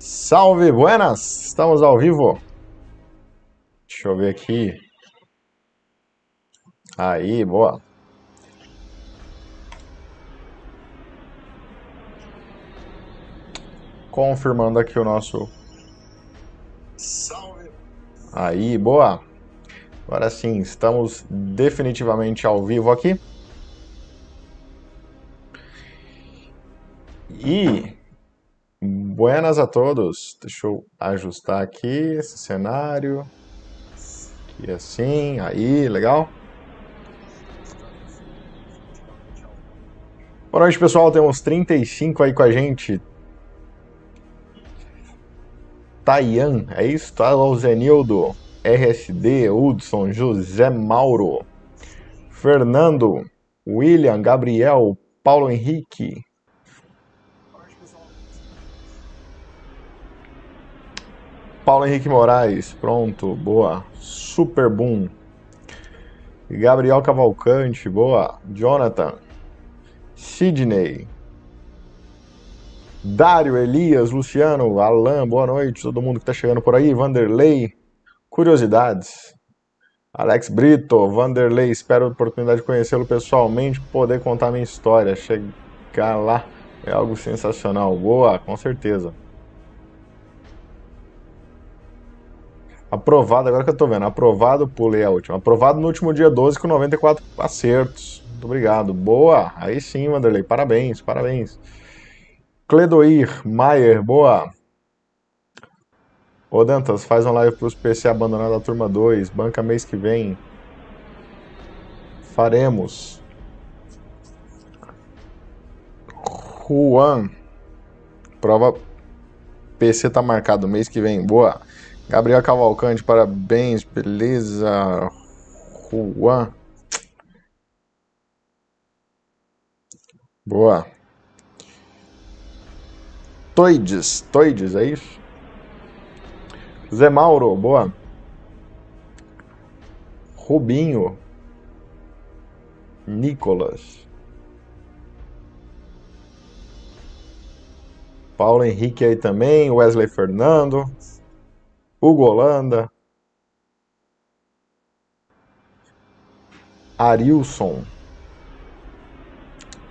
Salve, buenas! Estamos ao vivo. Deixa eu ver aqui. Aí, boa. Confirmando aqui o nosso. Salve! Aí, boa. Agora sim, estamos definitivamente ao vivo aqui. E buenas a todos. Deixa eu ajustar aqui esse cenário. Aqui assim, aí, legal. Boa noite, pessoal. Temos 35 aí com a gente. Tayan, é isso? Zenildo, RSD, Hudson, José Mauro, Fernando, William, Gabriel, Paulo Henrique. Paulo Henrique Moraes, pronto, boa. Super Boom. Gabriel Cavalcante, boa. Jonathan. Sidney. Dário, Elias, Luciano, Alan, boa noite. Todo mundo que tá chegando por aí. Vanderlei. Curiosidades. Alex Brito, Vanderlei, espero a oportunidade de conhecê-lo pessoalmente, poder contar minha história. Chegar lá é algo sensacional. Boa, com certeza. Aprovado, agora que eu tô vendo. Aprovado, pulei a última. Aprovado no último dia 12 com 94 acertos. Muito obrigado. Boa. Aí sim, Vanderlei. Parabéns, parabéns. Cledoir, Maier, boa. Ô Dantas, faz uma live pros PC abandonados da turma 2. Banca mês que vem. Faremos. Juan. Prova PC tá marcado mês que vem. Boa. Gabriel Cavalcante, parabéns. Beleza. Juan. Boa. Toides, é isso? Zé Mauro, boa. Rubinho. Nicolas. Paulo Henrique aí também. Wesley Fernando. Hugo Holanda. Arilson.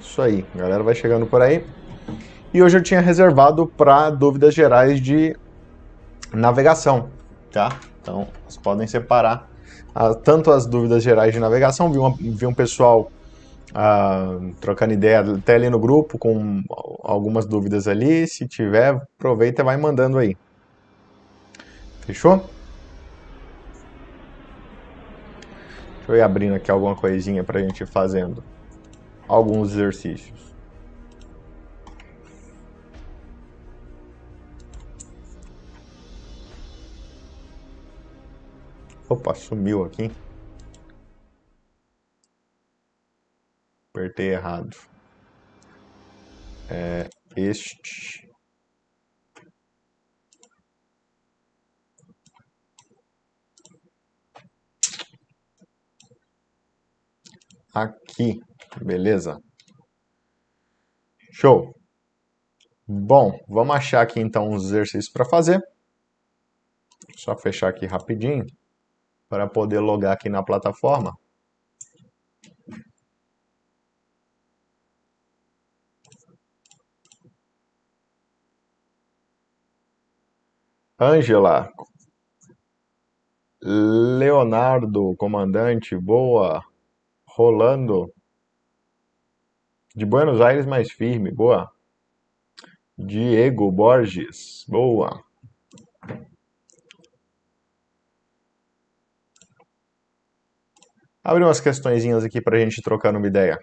Isso aí, a galera vai chegando por aí. E hoje eu tinha reservado para dúvidas gerais de navegação, tá? Então, vocês podem separar tanto as dúvidas gerais de navegação, vi um pessoal trocando ideia até ali no grupo com algumas dúvidas ali. Se tiver, aproveita e vai mandando aí. Fechou? Deixa eu ir abrindo aqui alguma coisinha pra gente ir fazendo alguns exercícios. Opa, sumiu aqui. Apertei errado. Este. Aqui. Beleza? Show. Bom, vamos achar aqui então uns exercícios para fazer. Só fechar aqui rapidinho para poder logar aqui na plataforma. Ângela, Leonardo, comandante, boa. Rolando, de Buenos Aires mais firme, boa. Diego Borges, boa. Abre umas questõezinhas aqui para a gente trocar uma ideia.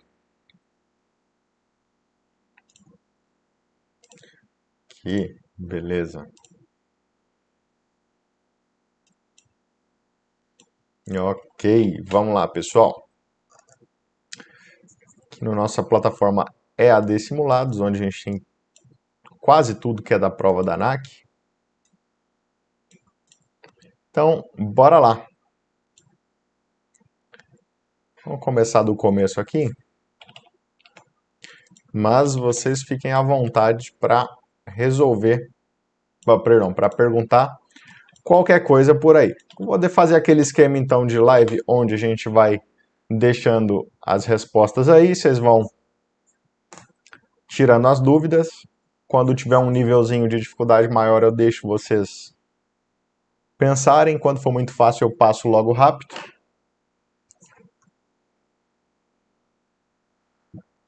Aqui, beleza. Ok, vamos lá, pessoal. Aqui na nossa plataforma EAD Simulados, onde a gente tem quase tudo que é da prova da ANAC. Então, bora lá. Vamos começar do começo aqui. Mas vocês fiquem à vontade para resolver perdão, para perguntar qualquer coisa por aí. Vou poder fazer aquele esquema então de live onde a gente vai deixando as respostas aí, vocês vão tirando as dúvidas. Quando tiver um nívelzinho de dificuldade maior, eu deixo vocês pensarem. Quando for muito fácil, eu passo logo rápido.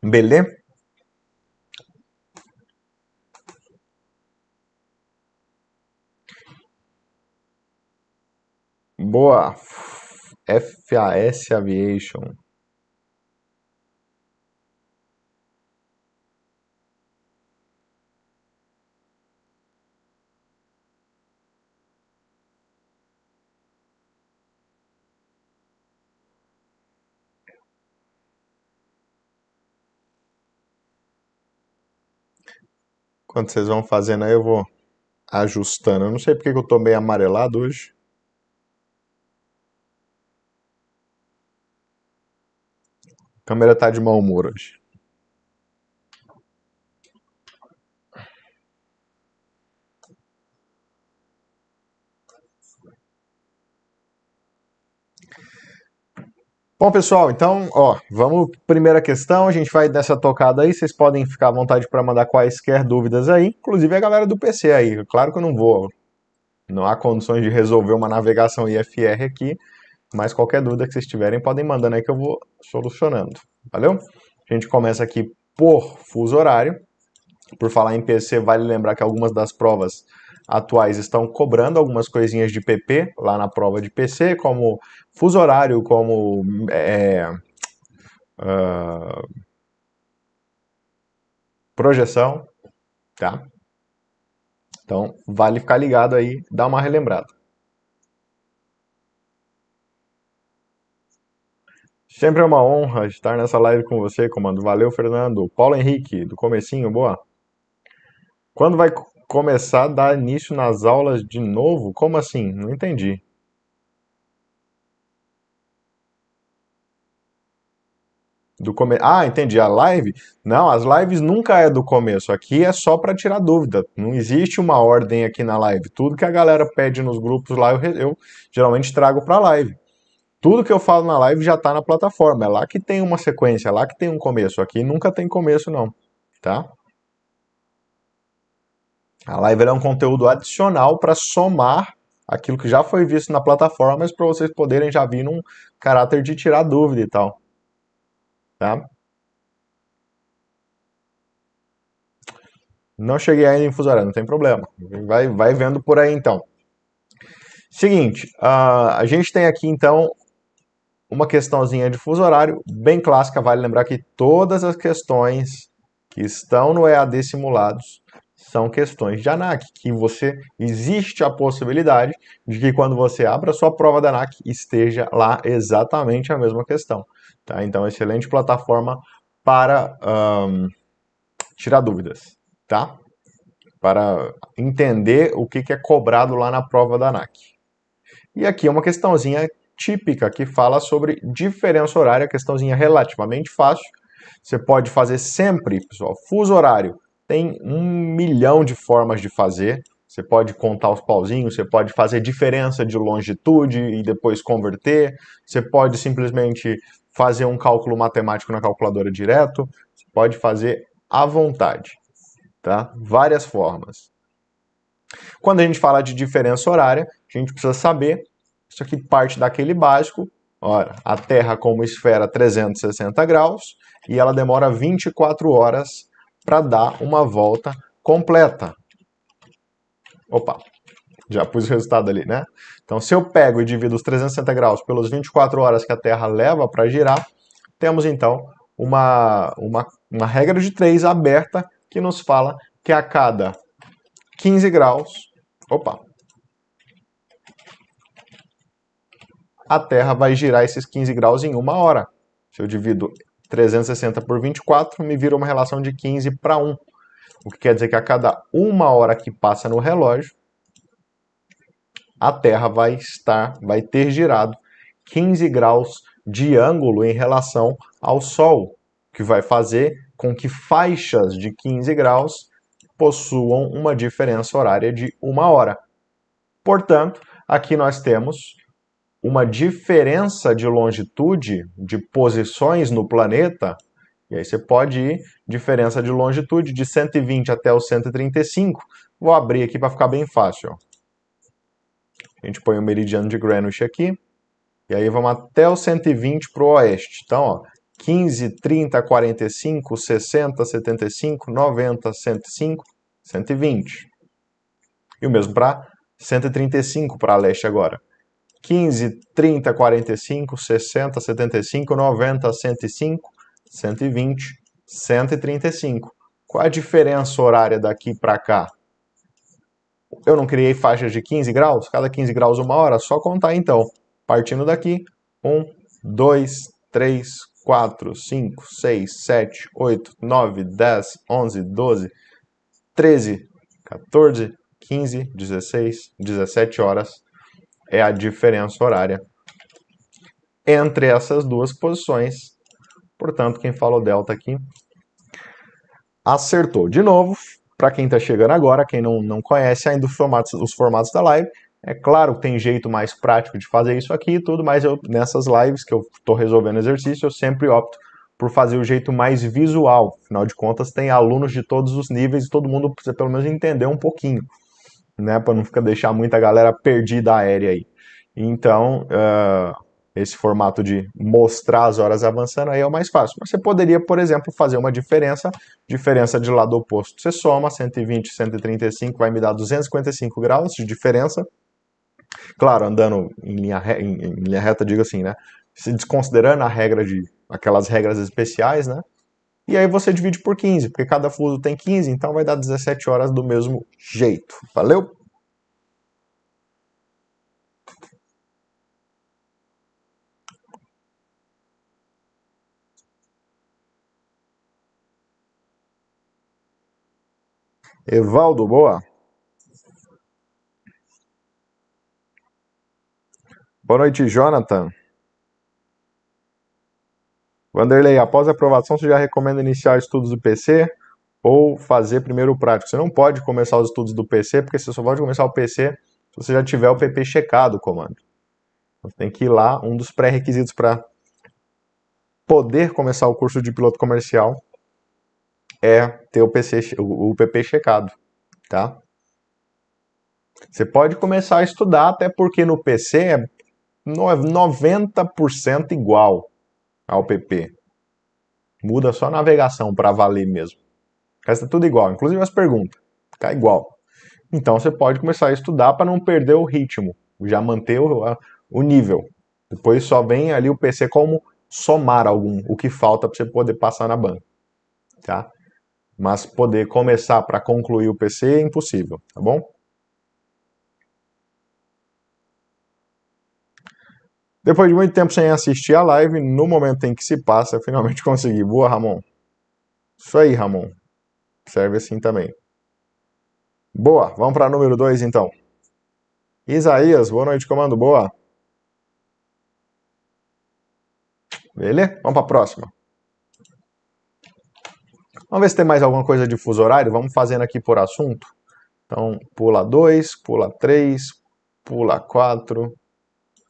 Beleza? Boa. FAS Aviation. Quando vocês vão fazendo aí, eu vou ajustando. Eu não sei porque que eu tô meio amarelado hoje. A câmera tá de mau humor hoje. Bom, pessoal, então, ó, vamos. Primeira questão, a gente vai dessa tocada aí. Vocês podem ficar à vontade para mandar quaisquer dúvidas aí, inclusive a galera do PC aí. Claro que eu não vou. Não há condições de resolver uma navegação IFR aqui, mas qualquer dúvida que vocês tiverem, podem mandando aí que eu vou solucionando. Valeu? A gente começa aqui por fuso horário. Por falar em PC, vale lembrar que algumas das provas atuais estão cobrando algumas coisinhas de PP lá na prova de PC, como fuso horário, como projeção, tá? Então, vale ficar ligado aí, dar uma relembrada. Sempre é uma honra estar nessa live com você, comando. Valeu, Fernando. Paulo Henrique, do comecinho, boa. Quando vai começar a dar início nas aulas de novo? Como assim? Não entendi. Ah, entendi. A live? Não, as lives nunca é do começo. Aqui é só para tirar dúvida. Não existe uma ordem aqui na live. Tudo que a galera pede nos grupos lá, eu geralmente trago para a live. Tudo que eu falo na live já está na plataforma. É lá que tem uma sequência, é lá que tem um começo. Aqui nunca tem começo, não. Tá? A live é um conteúdo adicional para somar aquilo que já foi visto na plataforma, mas para vocês poderem já vir num caráter de tirar dúvida e tal. Tá? Não cheguei ainda em fuso horário, não tem problema. Vai vendo por aí então. Seguinte, a gente tem aqui então uma questãozinha de fuso horário bem clássica. Vale lembrar que todas as questões que estão no EAD Simulados são questões de ANAC, que existe a possibilidade de que quando você abra a sua prova da ANAC esteja lá exatamente a mesma questão. Tá? Então, excelente plataforma para tirar dúvidas, tá? Para entender o que é cobrado lá na prova da ANAC. E aqui é uma questãozinha típica que fala sobre diferença horária, questãozinha relativamente fácil. Você pode fazer sempre, pessoal, fuso horário. Tem 1.000.000 de formas de fazer. Você pode contar os pauzinhos, você pode fazer diferença de longitude e depois converter. Você pode simplesmente fazer um cálculo matemático na calculadora direto. Você pode fazer à vontade, tá? Várias formas. Quando a gente fala de diferença horária, a gente precisa saber, isso aqui parte daquele básico, olha, a Terra como esfera 360 graus, e ela demora 24 horas para dar uma volta completa. Opa, já pus o resultado ali, né? Então, se eu pego e divido os 360 graus pelos 24 horas que a Terra leva para girar, temos então uma regra de 3 aberta que nos fala que a cada 15 graus, a Terra vai girar esses 15 graus em 1 hora. Se eu divido 360 por 24, me vira uma relação de 15 para 1. O que quer dizer que a cada 1 hora que passa no relógio, a Terra vai ter girado 15 graus de ângulo em relação ao Sol, que vai fazer com que faixas de 15 graus possuam uma diferença horária de 1 hora. Portanto, aqui nós temos uma diferença de longitude de posições no planeta, e aí você pode ir diferença de longitude de 120 até o 135. Vou abrir aqui para ficar bem fácil. Ó. A gente põe o meridiano de Greenwich aqui, e aí vamos até o 120 para o oeste. Então, ó, 15, 30, 45, 60, 75, 90, 105, 120. E o mesmo para 135 para leste agora. 15, 30, 45, 60, 75, 90, 105, 120, 135. Qual a diferença horária daqui para cá? Eu não criei faixas de 15 graus? Cada 15 graus 1 hora? Só contar então. Partindo daqui, 1, 2, 3, 4, 5, 6, 7, 8, 9, 10, 11, 12, 13, 14, 15, 16, 17 horas é a diferença horária entre essas duas posições. Portanto, quem falou delta aqui acertou. De novo, para quem está chegando agora, quem não conhece ainda os formatos da live, é claro que tem jeito mais prático de fazer isso aqui e tudo, mas nessas lives que eu estou resolvendo exercício, eu sempre opto por fazer o jeito mais visual. Afinal de contas, tem alunos de todos os níveis e todo mundo precisa pelo menos entender um pouquinho, né, para não deixar muita galera perdida aérea aí. Então, esse formato de mostrar as horas avançando aí é o mais fácil. Mas você poderia, por exemplo, fazer uma diferença de lado oposto. Você soma 120 e 135, vai me dar 255 graus de diferença. Claro, andando em linha reta, digo assim, né? Se desconsiderando aquelas regras especiais, né? E aí você divide por 15, porque cada fuso tem 15, então vai dar 17 horas do mesmo jeito. Valeu? Evaldo, boa. Boa noite, Jonathan. Vanderlei, após a aprovação, você já recomenda iniciar estudos do PC ou fazer primeiro o prático? Você não pode começar os estudos do PC, porque você só pode começar o PC se você já tiver o PP checado o comando. Você tem que ir lá, um dos pré-requisitos para poder começar o curso de piloto comercial é ter o PP checado, tá? Você pode começar a estudar, até porque no PC é 90% igual ao PP. Muda só a navegação para valer mesmo. O resto é tudo igual, inclusive as perguntas. Fica igual. Então você pode começar a estudar para não perder o ritmo, já manter o nível. Depois só vem ali o PC como somar o que falta para você poder passar na banca. Tá? Mas poder começar para concluir o PC é impossível, tá bom? Depois de muito tempo sem assistir a live, no momento em que se passa, eu finalmente consegui. Boa, Ramon. Isso aí, Ramon. Serve assim também. Boa, vamos para número 2 então. Isaías, boa noite, comando, boa. Beleza? Vamos para a próxima. Vamos ver se tem mais alguma coisa de fuso horário. Vamos fazendo aqui por assunto. Então, pula 2, pula 3, pula 4.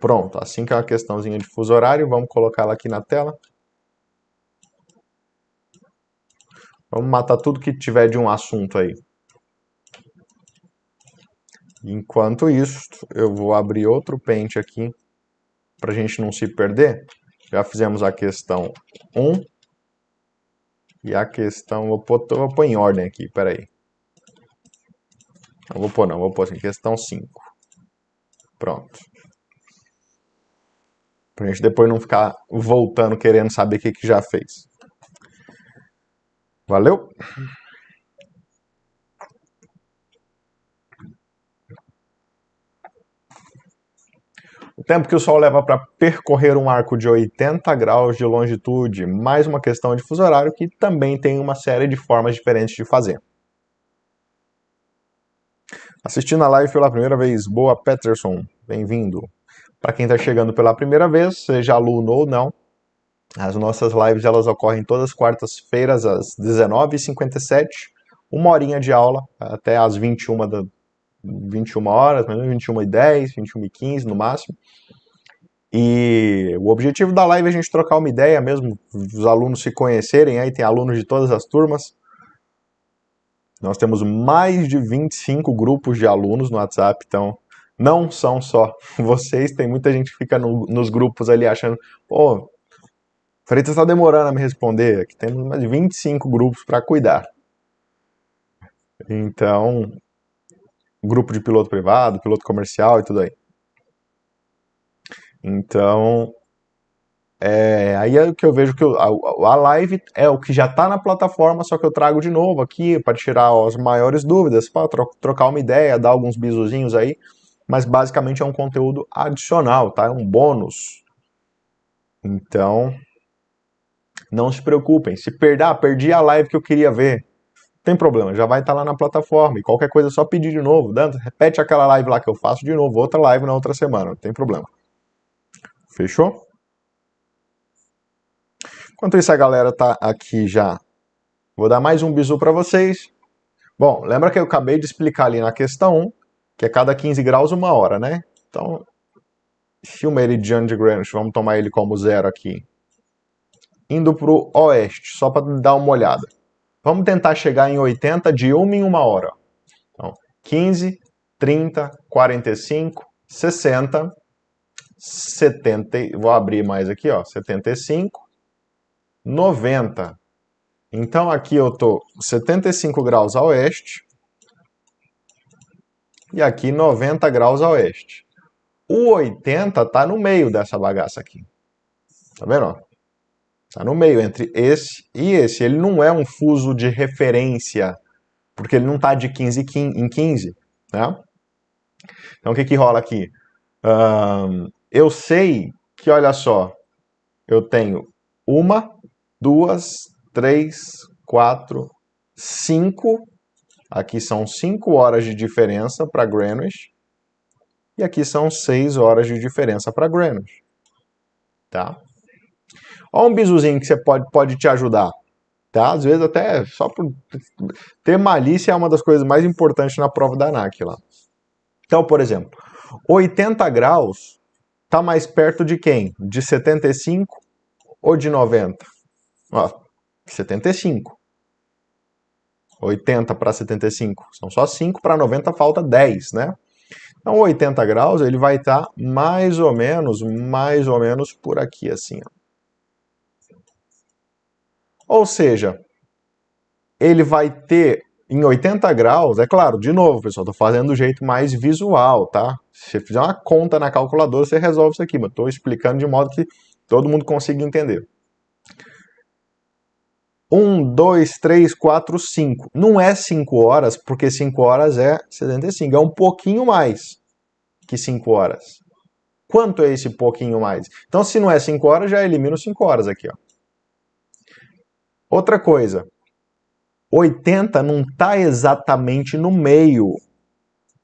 Pronto, assim que é uma questãozinha de fuso horário, vamos colocar ela aqui na tela. Vamos matar tudo que tiver de um assunto aí. Enquanto isso, eu vou abrir outro pente aqui, para a gente não se perder. Já fizemos a questão 1. E a questão, vou pôr em ordem aqui, peraí. Não vou pôr vou pôr assim, questão 5. Pronto. Pra gente depois não ficar voltando querendo saber o que já fez. Valeu? O tempo que o Sol leva para percorrer um arco de 80 graus de longitude, mais uma questão de fuso horário que também tem uma série de formas diferentes de fazer. Assistindo a live pela primeira vez, boa Peterson, bem-vindo. Para quem está chegando pela primeira vez, seja aluno ou não, as nossas lives elas ocorrem todas as quartas-feiras às 19h57, uma horinha de aula, até às 21 horas, 21h10, 21h15 no máximo. E o objetivo da live é a gente trocar uma ideia mesmo, os alunos se conhecerem, aí tem alunos de todas as turmas. Nós temos mais de 25 grupos de alunos no WhatsApp, então não são só vocês, tem muita gente que fica nos grupos ali achando, pô, Freitas está demorando a me responder, aqui temos mais de 25 grupos para cuidar. Então, grupo de piloto privado, piloto comercial e tudo aí. Então, aí é o que eu vejo que a live é o que já está na plataforma, só que eu trago de novo aqui para tirar as maiores dúvidas, para trocar uma ideia, dar alguns bisuzinhos aí, mas basicamente é um conteúdo adicional, tá? É um bônus. Então, não se preocupem. Se perdi a live que eu queria ver, não tem problema, já vai estar lá na plataforma. E qualquer coisa é só pedir de novo. Dantas, repete aquela live lá que eu faço de novo, outra live na outra semana, não tem problema. Fechou? Enquanto isso, a galera tá aqui já. Vou dar mais um bisu para vocês. Bom, lembra que eu acabei de explicar ali na questão 1, que é cada 15 graus 1 hora, né? Então, se o meridiano de Greenwich, vamos tomar ele como zero aqui, indo para o oeste, só para dar uma olhada. Vamos tentar chegar em 80 de 1 em 1 hora. Então, 15, 30, 45, 60, 70, vou abrir mais aqui, ó, 75, 90. Então aqui eu tô 75 graus a oeste e aqui 90 graus a oeste. O 80 tá no meio dessa bagaça aqui. Tá vendo? Tá no meio entre esse e esse. Ele não é um fuso de referência, porque ele não tá de 15 em 15, né? Então o que que rola aqui? Eu sei que, olha só, eu tenho 1, 2, 3, 4, 5. Aqui são 5 horas de diferença para Greenwich. E aqui são 6 horas de diferença para Greenwich. Tá? Olha um bisuzinho que você pode te ajudar. Tá? Às vezes até só por ter malícia é uma das coisas mais importantes na prova da ANAC lá. Então, por exemplo, 80 graus está mais perto de quem? De 75 ou de 90? Ó, 75. 80 para 75. São só 5 para 90, falta 10, né? Então, 80 graus, ele vai estar mais ou menos por aqui, assim. Ó. Ou seja, ele vai ter em 80 graus, é claro, de novo, pessoal, estou fazendo do jeito mais visual, tá? Se você fizer uma conta na calculadora, você resolve isso aqui, mas estou explicando de modo que todo mundo consiga entender. 1, 2, 3, 4, 5. Não é 5 horas, porque 5 horas é 75. É um pouquinho mais que 5 horas. Quanto é esse pouquinho mais? Então, se não é 5 horas, já elimino 5 horas aqui. Ó. Outra coisa. 80 não está exatamente no meio.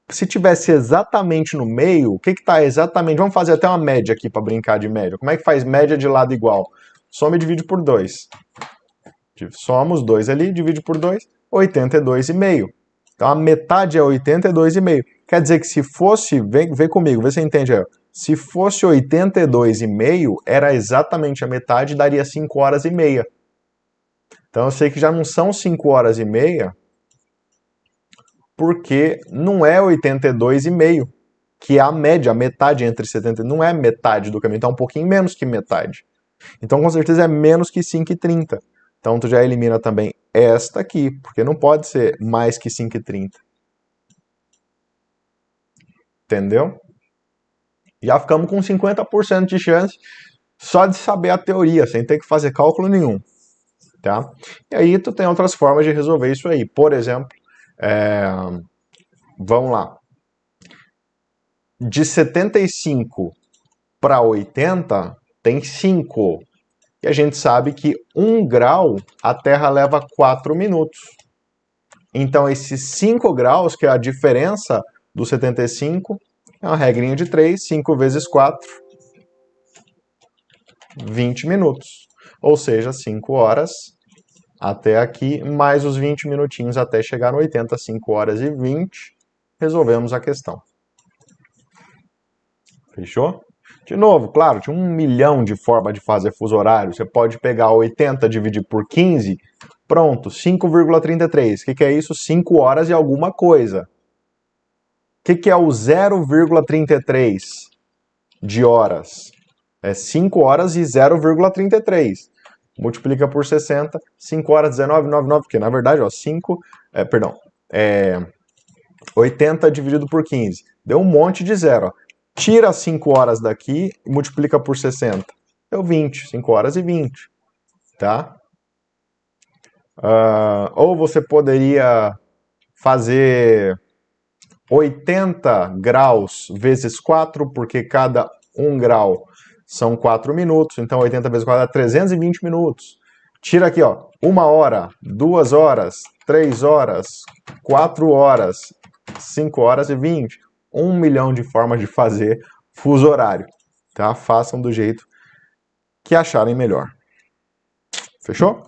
Se tivesse exatamente no meio, o que está exatamente? Vamos fazer até uma média aqui para brincar de média. Como é que faz média de lado igual? Soma e divide por 2. Somos 2 ali, divide por 2, 82,5. Então a metade é 82,5. Quer dizer que se fosse, vem comigo, vê se você entende aí. Se fosse 82,5, era exatamente a metade, daria 5 horas e meia. Então eu sei que já não são 5 horas e meia, porque não é 82,5, que é a média, a metade entre 70, não é metade do caminho, então é um pouquinho menos que metade. Então com certeza é menos que 5,30. Então tu já elimina também esta aqui, porque não pode ser mais que 5,30. Entendeu? Já ficamos com 50% de chance só de saber a teoria, sem ter que fazer cálculo nenhum. Tá? E aí tu tem outras formas de resolver isso aí. Por exemplo, vamos lá. De 75 para 80 tem 5. E a gente sabe que 1 grau a Terra leva 4 minutos. Então esses 5 graus, que é a diferença do 75, é uma regrinha de 3, 5 vezes 4, 20 minutos. Ou seja, 5 horas até aqui, mais os 20 minutinhos até chegar no 80, 5 horas e 20. Resolvemos a questão. Fechou? De novo, claro, tinha 1 milhão de formas de fazer fuso horário. Você pode pegar 80 dividir por 15, pronto, 5,33. O que é isso? 5 horas e alguma coisa. O que é o 0,33 de horas? É 5 horas e 0,33. Multiplica por 60, 5 horas 19,99, porque na verdade, ó, 80 dividido por 15. Deu um monte de zero, ó. Tira 5 horas daqui e multiplica por 60. Deu 20, 5 horas e 20, tá? Ou você poderia fazer 80 graus vezes 4, porque cada 1 grau são 4 minutos, então 80 vezes 4 é 320 minutos. Tira aqui, ó, 1 hora, 2 horas, 3 horas, 4 horas, 5 horas e 20. 1 milhão de formas de fazer fuso horário, tá? Façam do jeito que acharem melhor. Fechou?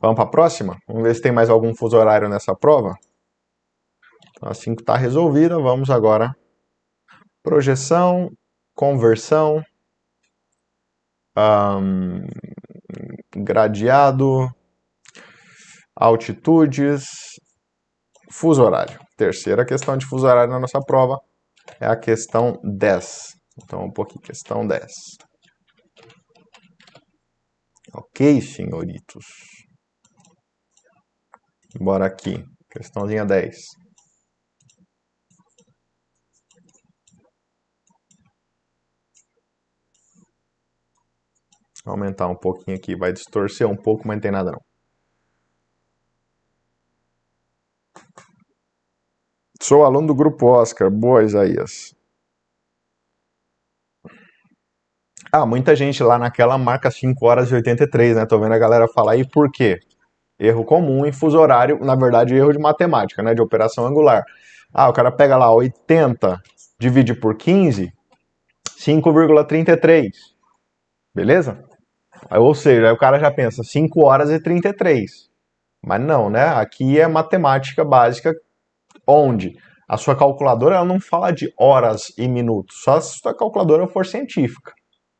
Vamos para a próxima? Vamos ver se tem mais algum fuso horário nessa prova. Então, assim que está resolvida, vamos agora. Projeção, conversão, gradeado, altitudes, fuso horário. Terceira questão de fuso horário na nossa prova é a questão 10. Então, um pouquinho, questão 10. Ok, senhoritos. Bora aqui, questãozinha 10. Vou aumentar um pouquinho aqui, vai distorcer um pouco, mas não tem nada não. Sou aluno do Grupo Oscar. Boa, Isaías. Muita gente lá naquela marca 5 horas e 83, né? Tô vendo a galera falar. E por quê? Erro comum em fuso horário, na verdade, erro de matemática, né? De operação angular. O cara pega lá 80, divide por 15, 5,33. Beleza? Ou seja, aí o cara já pensa 5 horas e 33. Mas não, né? Aqui é matemática básica, onde a sua calculadora ela não fala de horas e minutos, só se a sua calculadora for científica.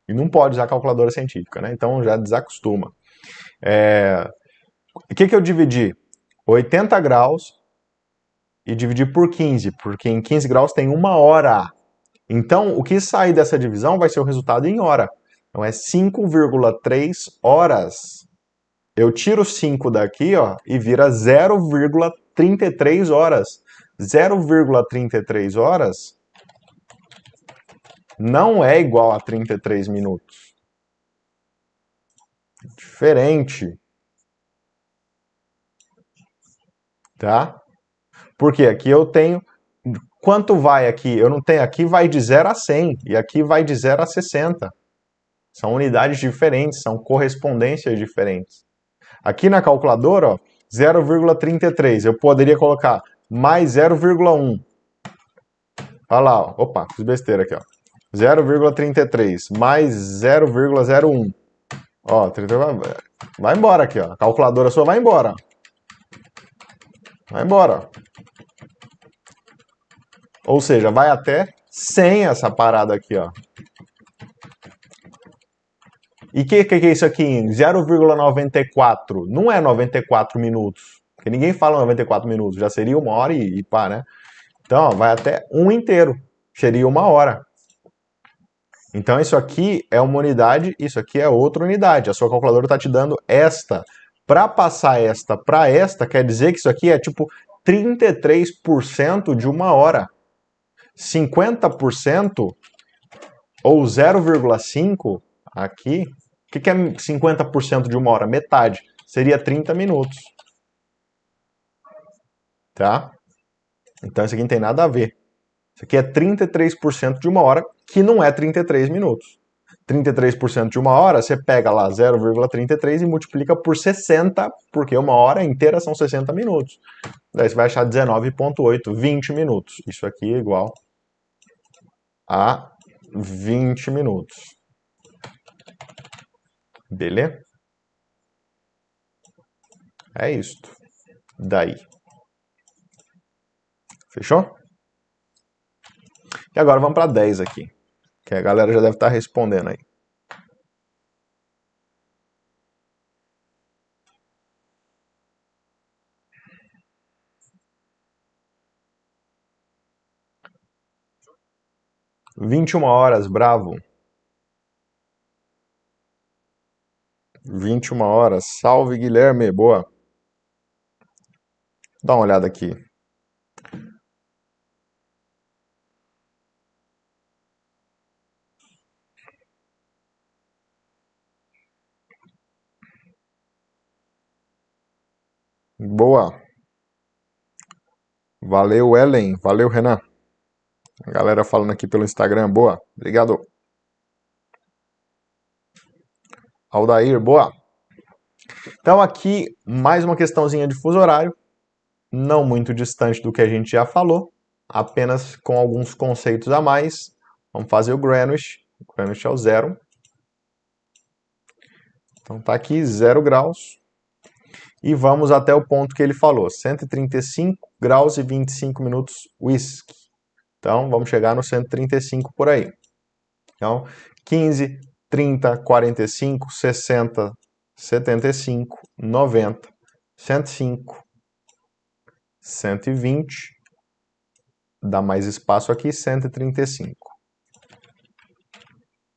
E não pode usar calculadora científica, né? Então já desacostuma. O que eu dividi? 80 graus e dividi por 15, porque em 15 graus tem 1 hora. Então, o que sair dessa divisão vai ser o resultado em hora. Então, é 5,3 horas. Eu tiro 5 daqui, ó, e vira 0,33 horas. 0,33 horas não é igual a 33 minutos. Diferente. Tá? Porque aqui eu tenho... Quanto vai aqui? Eu não tenho... Aqui vai de 0 a 100 e aqui vai de 0 a 60. São unidades diferentes, são correspondências diferentes. Aqui na calculadora, ó, 0,33. Eu poderia colocar mais 0,1. Olha lá, ó. Opa, fiz besteira aqui, ó. 0,33 mais 0,01. Ó, vai embora aqui, ó. A calculadora sua vai embora. Vai embora. Ou seja, vai até 100 essa parada aqui, ó. E o que é isso aqui em 0,94? Não é 94 minutos. Porque ninguém fala 94 minutos. Já seria 1 hora e pá, né? Então, ó, vai até 1 inteiro. Seria 1 hora. Então, isso aqui é uma unidade, isso aqui é outra unidade. A sua calculadora está te dando esta. Para passar esta para esta, quer dizer que isso aqui é tipo 33% de 1 hora. 50% ou 0,5 aqui, o que é 50% de 1 hora? Metade. Seria 30 minutos. Tá? Então isso aqui não tem nada a ver. Isso aqui é 33% de 1 hora, que não é 33 minutos. 33% de 1 hora, você pega lá 0,33 e multiplica por 60, porque 1 hora inteira são 60 minutos. Daí você vai achar 19,8, 20 minutos. Isso aqui é igual a 20 minutos. Beleza? É isto. Daí. Fechou? E agora vamos para 10 aqui. Que a galera já deve estar respondendo aí. (21h), bravo. 21h, salve Guilherme, boa. Dá uma olhada aqui. Boa. Valeu, Ellen. Valeu, Renan. A galera falando aqui pelo Instagram, boa. Obrigado. Aldair, boa. Então aqui, mais uma questãozinha de fuso horário. Não muito distante do que a gente já falou. Apenas com alguns conceitos a mais. Vamos fazer o Greenwich. O Greenwich é o 0. Então tá aqui 0 graus. E vamos até o ponto que ele falou. 135 graus e 25 minutos whisky. Então vamos chegar no 135 por aí. Então 15, 30, 45, 60, 75, 90, 105, 120. Dá mais espaço aqui, 135.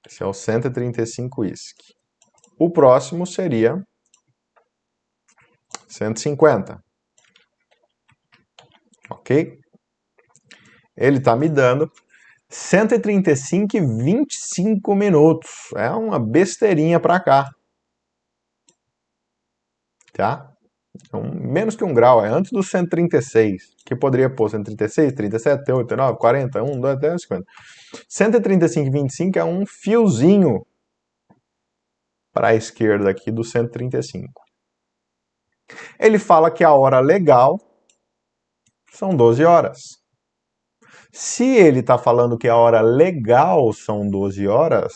Esse é o 135 whisky. O próximo seria 150. Ok? Ele está me dando 135 e 25 minutos. É uma besteirinha para cá. Tá? Então, menos que 1 grau, é antes do 136. Que poderia pôr 136, 37, 39, 40, 1, 2, 3, 50. 135 e 25 é um fiozinho para a esquerda aqui do 135. Ele fala que a hora legal são 12 horas. Se ele está falando que a hora legal são 12 horas,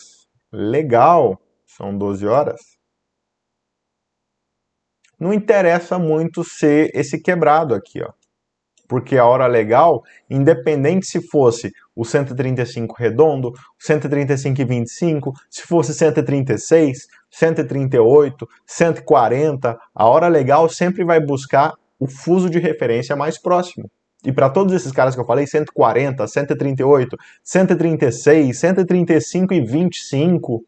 não interessa muito ser esse quebrado aqui, ó. Porque a hora legal, independente se fosse o 135 redondo, 135 e 25, se fosse 136, 138, 140, a hora legal sempre vai buscar o fuso de referência mais próximo. E para todos esses caras que eu falei, 140, 138, 136, 135 e 25,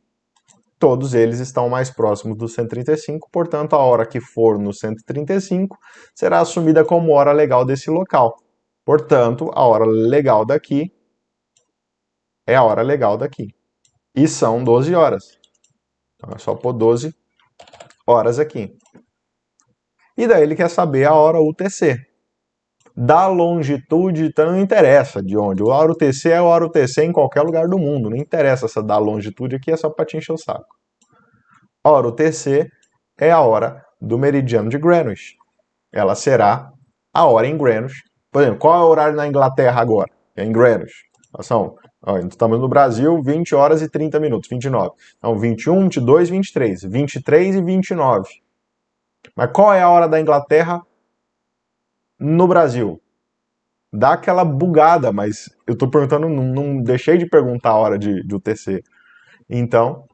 todos eles estão mais próximos do 135, portanto, a hora que for no 135 será assumida como hora legal desse local. Portanto, a hora legal daqui é a hora legal daqui. E são 12 horas. Então é só pôr 12 horas aqui. E daí ele quer saber a hora UTC. Da longitude, então não interessa de onde. O hora UTC é o hora UTC em qualquer lugar do mundo. Não interessa essa da longitude aqui, é só para te encher o saco. A hora UTC é a hora do meridiano de Greenwich. Ela será a hora em Greenwich. Por exemplo, qual é o horário na Inglaterra agora? É em Greenwich. Estamos no Brasil, 20 horas e 30 minutos, 29. Então, 21, 22, 23. 23 e 29. Mas qual é a hora da Inglaterra no Brasil? Dá aquela bugada, mas eu estou perguntando, não deixei de perguntar a hora de UTC. Então,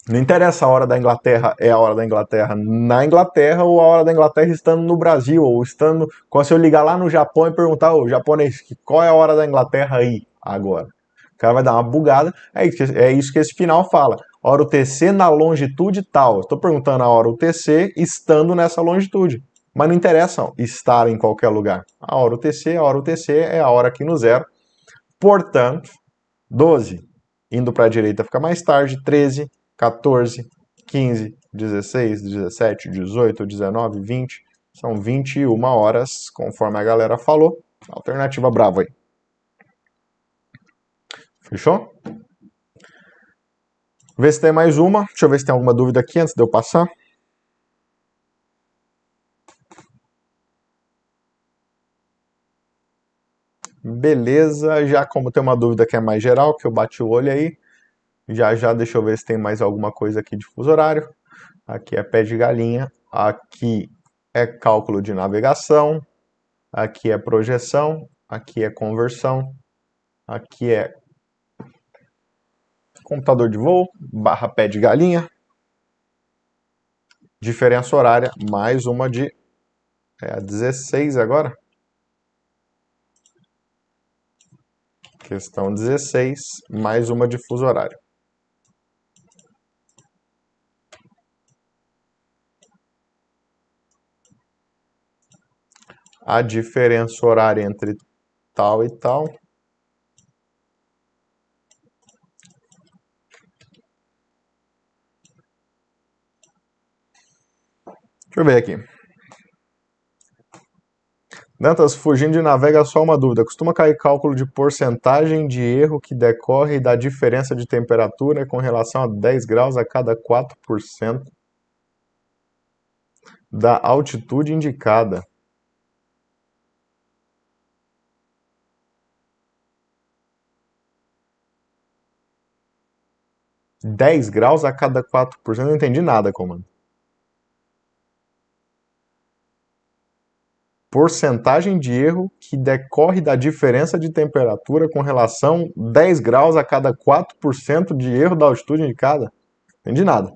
não interessa a hora da Inglaterra, é a hora da Inglaterra na Inglaterra ou a hora da Inglaterra estando no Brasil, ou estando, quando se eu ligar lá no Japão e perguntar, ô japonês, qual é a hora da Inglaterra aí, agora? O cara vai dar uma bugada, é isso que esse final fala. Hora UTC na longitude tal. Estou perguntando a hora UTC estando nessa longitude. Mas não interessa estar em qualquer lugar. A hora UTC é a hora aqui no 0. Portanto, 12. Indo para a direita fica mais tarde, 13, 14, 15, 16, 17, 18, 19, 20. São 21 horas, conforme a galera falou. Alternativa brava aí. Fechou? Vê se tem mais uma. Deixa eu ver se tem alguma dúvida aqui antes de eu passar. Beleza, já como tem uma dúvida que é mais geral, que eu bati o olho aí, já deixa eu ver se tem mais alguma coisa aqui de fuso horário. aqui é pé de galinha, aqui é cálculo de navegação, aqui é projeção, aqui é conversão, aqui é computador de voo, barra pé de galinha, diferença horária, mais uma de 16 agora. Questão 16, mais uma de fuso horário. A diferença horária entre tal e tal. Deixa eu ver aqui. Dantas, fugindo de navega, só uma dúvida. Costuma cair cálculo de porcentagem de erro que decorre da diferença de temperatura com relação a 10 graus a cada 4% da altitude indicada. (10 graus a cada 4%? Não entendi nada, comando. Porcentagem de erro que decorre da diferença de temperatura com relação 10 graus a cada 4% de erro da altitude indicada. Não entendi nada.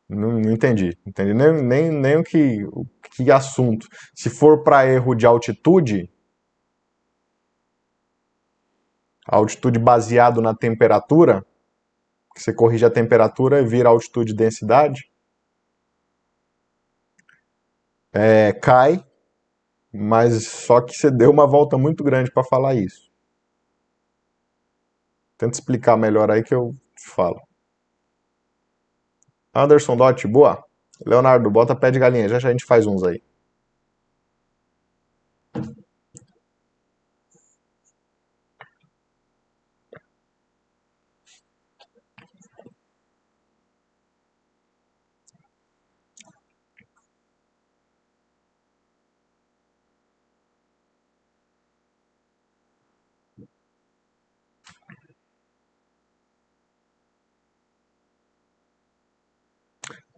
Não entendi. Não entendi nem o que assunto. Se for para erro de altitude baseado na temperatura, que você corrige a temperatura e vira altitude e densidade, cai, mas só que você deu uma volta muito grande para falar isso. Tenta explicar melhor aí que eu te falo. Anderson Dot, boa. Leonardo, bota pé de galinha, já a gente faz uns aí.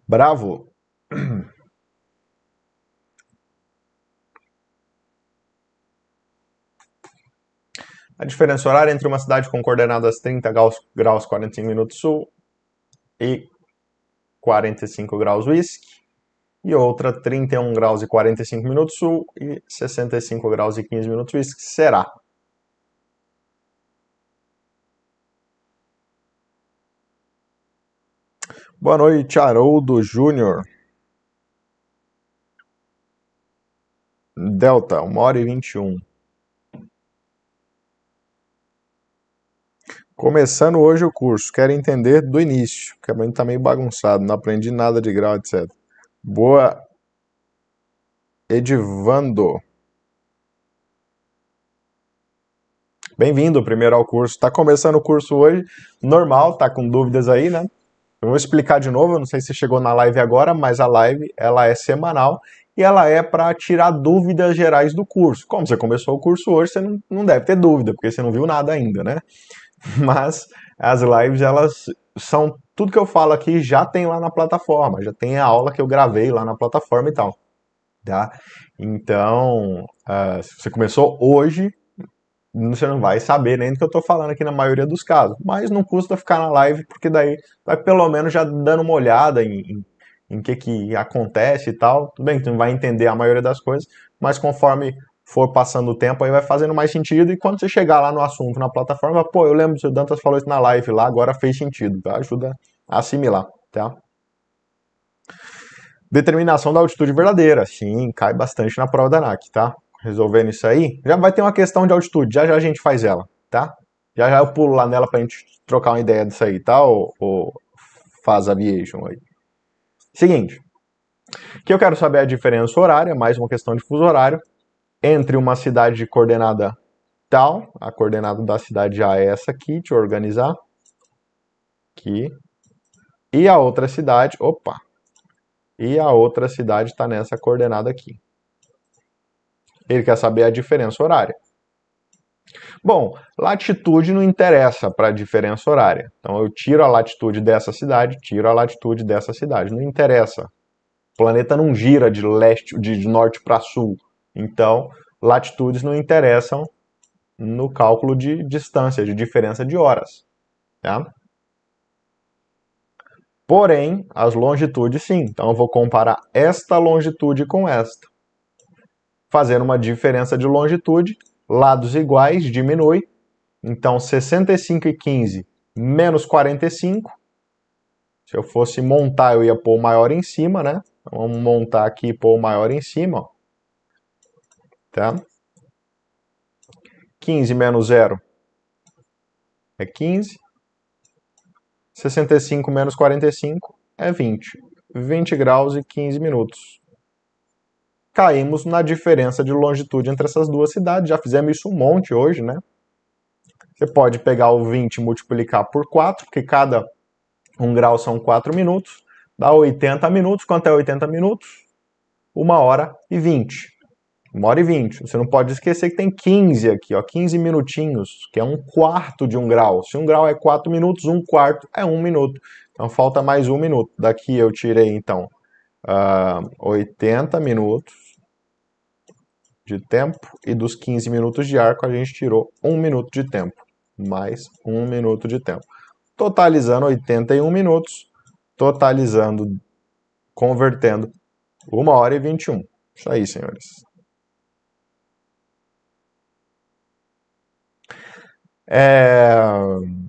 Bravo. A diferença horária entre uma cidade com coordenadas 30 graus 45 minutos sul e 45 graus west, e outra 31 graus e 45 minutos sul e 65 graus e 15 minutos west, será? Boa noite, Haroldo Júnior. Delta, 1h21. Começando hoje o curso, quero entender do início, que a mãe tá meio bagunçado, não aprendi nada de grau, etc. Boa, Edivando. Bem-vindo primeiro ao curso. Tá começando o curso hoje, normal, tá com dúvidas aí, né? Eu vou explicar de novo, eu não sei se chegou na live agora, mas a live ela é semanal e ela é para tirar dúvidas gerais do curso. Como você começou o curso hoje, você não deve ter dúvida, porque você não viu nada ainda, né? Mas as lives, elas são tudo que eu falo aqui já tem lá na plataforma, já tem a aula que eu gravei lá na plataforma e tal, tá? Então, se você começou hoje, você não vai saber nem do que eu tô falando aqui na maioria dos casos, mas não custa ficar na live, porque daí vai pelo menos já dando uma olhada em que acontece e tal. Tudo bem que tu não vai entender a maioria das coisas, mas conforme for passando o tempo, aí vai fazendo mais sentido, e quando você chegar lá no assunto, na plataforma, pô, eu lembro que o Dantas falou isso na live lá, agora fez sentido, tá? Ajuda a assimilar, tá? Determinação da altitude verdadeira, sim, cai bastante na prova da ANAC, tá? Resolvendo isso aí, já vai ter uma questão de altitude, já a gente faz ela, tá? Já eu pulo lá nela pra gente trocar uma ideia disso aí, tá? O Faz Aviation aí. Seguinte, que eu quero saber a diferença horária, mais uma questão de fuso horário, entre uma cidade de coordenada tal, a coordenada da cidade já é essa aqui, deixa eu organizar, aqui, e a outra cidade, e a outra cidade está nessa coordenada aqui. Ele quer saber a diferença horária. Bom, latitude não interessa para a diferença horária. Então eu tiro a latitude dessa cidade, tiro a latitude dessa cidade. Não interessa. O planeta não gira de leste, de norte para sul. Então, latitudes não interessam no cálculo de distância, de diferença de horas. Tá? Porém, as longitudes sim. Então eu vou comparar esta longitude com esta. Fazendo uma diferença de longitude, lados iguais, diminui. Então 65,15 menos 45. Se eu fosse montar, eu ia pôr o maior em cima, né? Então, vamos montar aqui e pôr o maior em cima. Ó. Tá? 15 menos 0 é 15. 65 menos 45 é 20. 20 graus e 15 minutos. Caímos na diferença de longitude entre essas duas cidades. Já fizemos isso um monte hoje, né? Você pode pegar o 20 e multiplicar por 4, porque cada 1 grau são 4 minutos. Dá 80 minutos. Quanto é 80 minutos? 1h20. 1h20. Você não pode esquecer que tem 15 aqui, ó, 15 minutinhos, que é 1/4 de 1 grau. Se 1 grau é 4 minutos, 1/4 é 1 minuto. Então falta mais 1 minuto. Daqui eu tirei, então, 80 minutos de tempo, e dos 15 minutos de arco a gente tirou 1 minuto de tempo, mais 1 minuto de tempo. Totalizando 81 minutos, totalizando, convertendo, 1h21. Isso aí, senhores.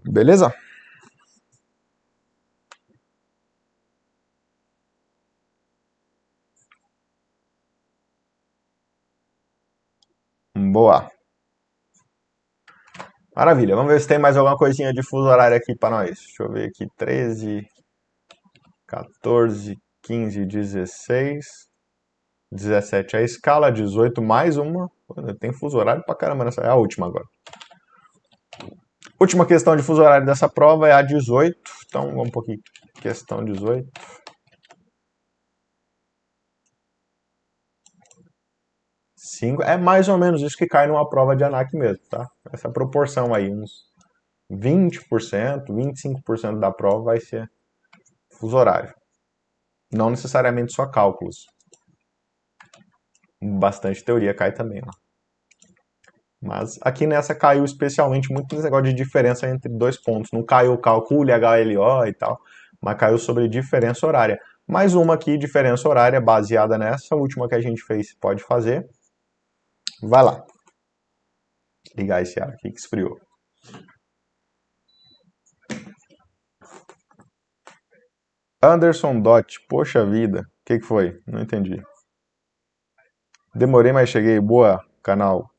Beleza? Boa. Maravilha. Vamos ver se tem mais alguma coisinha de fuso horário aqui para nós. Deixa eu ver aqui. 13, 14, 15, 16, 17 a escala, 18 mais uma. Tem fuso horário pra caramba nessa. É a última agora. Última questão de fuso horário dessa prova é a 18. Então vamos um pouquinho. Questão 18. É mais ou menos isso que cai numa prova de ANAC mesmo, tá? Essa proporção aí, uns 20%, 25% da prova vai ser fuso horário. Não necessariamente só cálculos. Bastante teoria cai também lá. Mas aqui nessa caiu especialmente muito nesse negócio de diferença entre dois pontos. Não caiu o cálculo HLO e tal, mas caiu sobre diferença horária. Mais uma aqui, diferença horária, baseada nessa última que a gente fez, pode fazer. Vai lá. Ligar esse ar aqui que esfriou. Anderson Dot, poxa vida. O que foi? Não entendi. Demorei, mas cheguei. Boa, canal.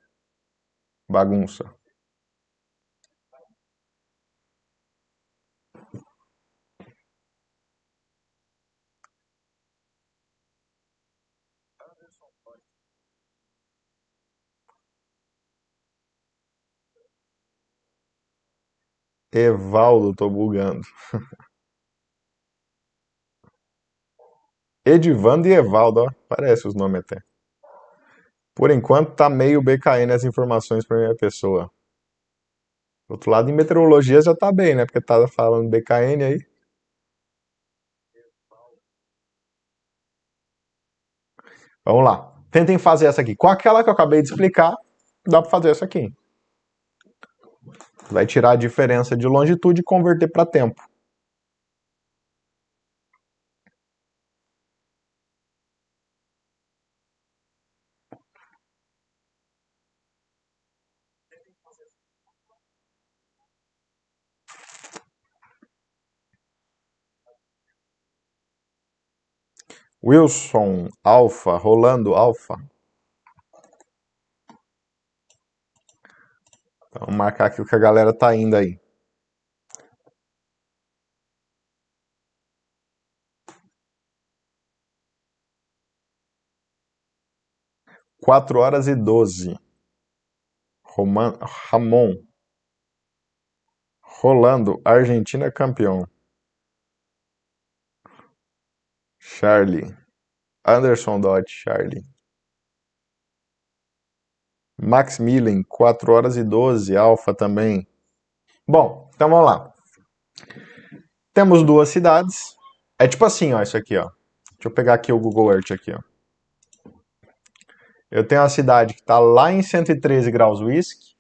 Bagunça. Evaldo, tô bugando. Edivando e Evaldo, ó. Parece os nomes até. Por enquanto tá meio BKN as informações pra minha pessoa. Do outro lado, em meteorologia já tá bem, né? Porque tá falando BKN aí. Vamos lá. Tentem fazer essa aqui. Com aquela que eu acabei de explicar, dá para fazer essa aqui. Vai tirar a diferença de longitude e converter para tempo. Wilson, alfa, rolando alfa. Vamos marcar aqui o que a galera tá indo aí. 4h12. Ramon. Rolando, Argentina campeão. Charlie. Anderson Dodge, Charlie. Maximilian, 4 horas e 12, Alfa também. Bom, então vamos lá. Temos duas cidades. É tipo assim, ó, isso aqui, ó. Deixa eu pegar aqui o Google Earth aqui, ó. Eu tenho uma cidade que está lá em 113 graus whisky.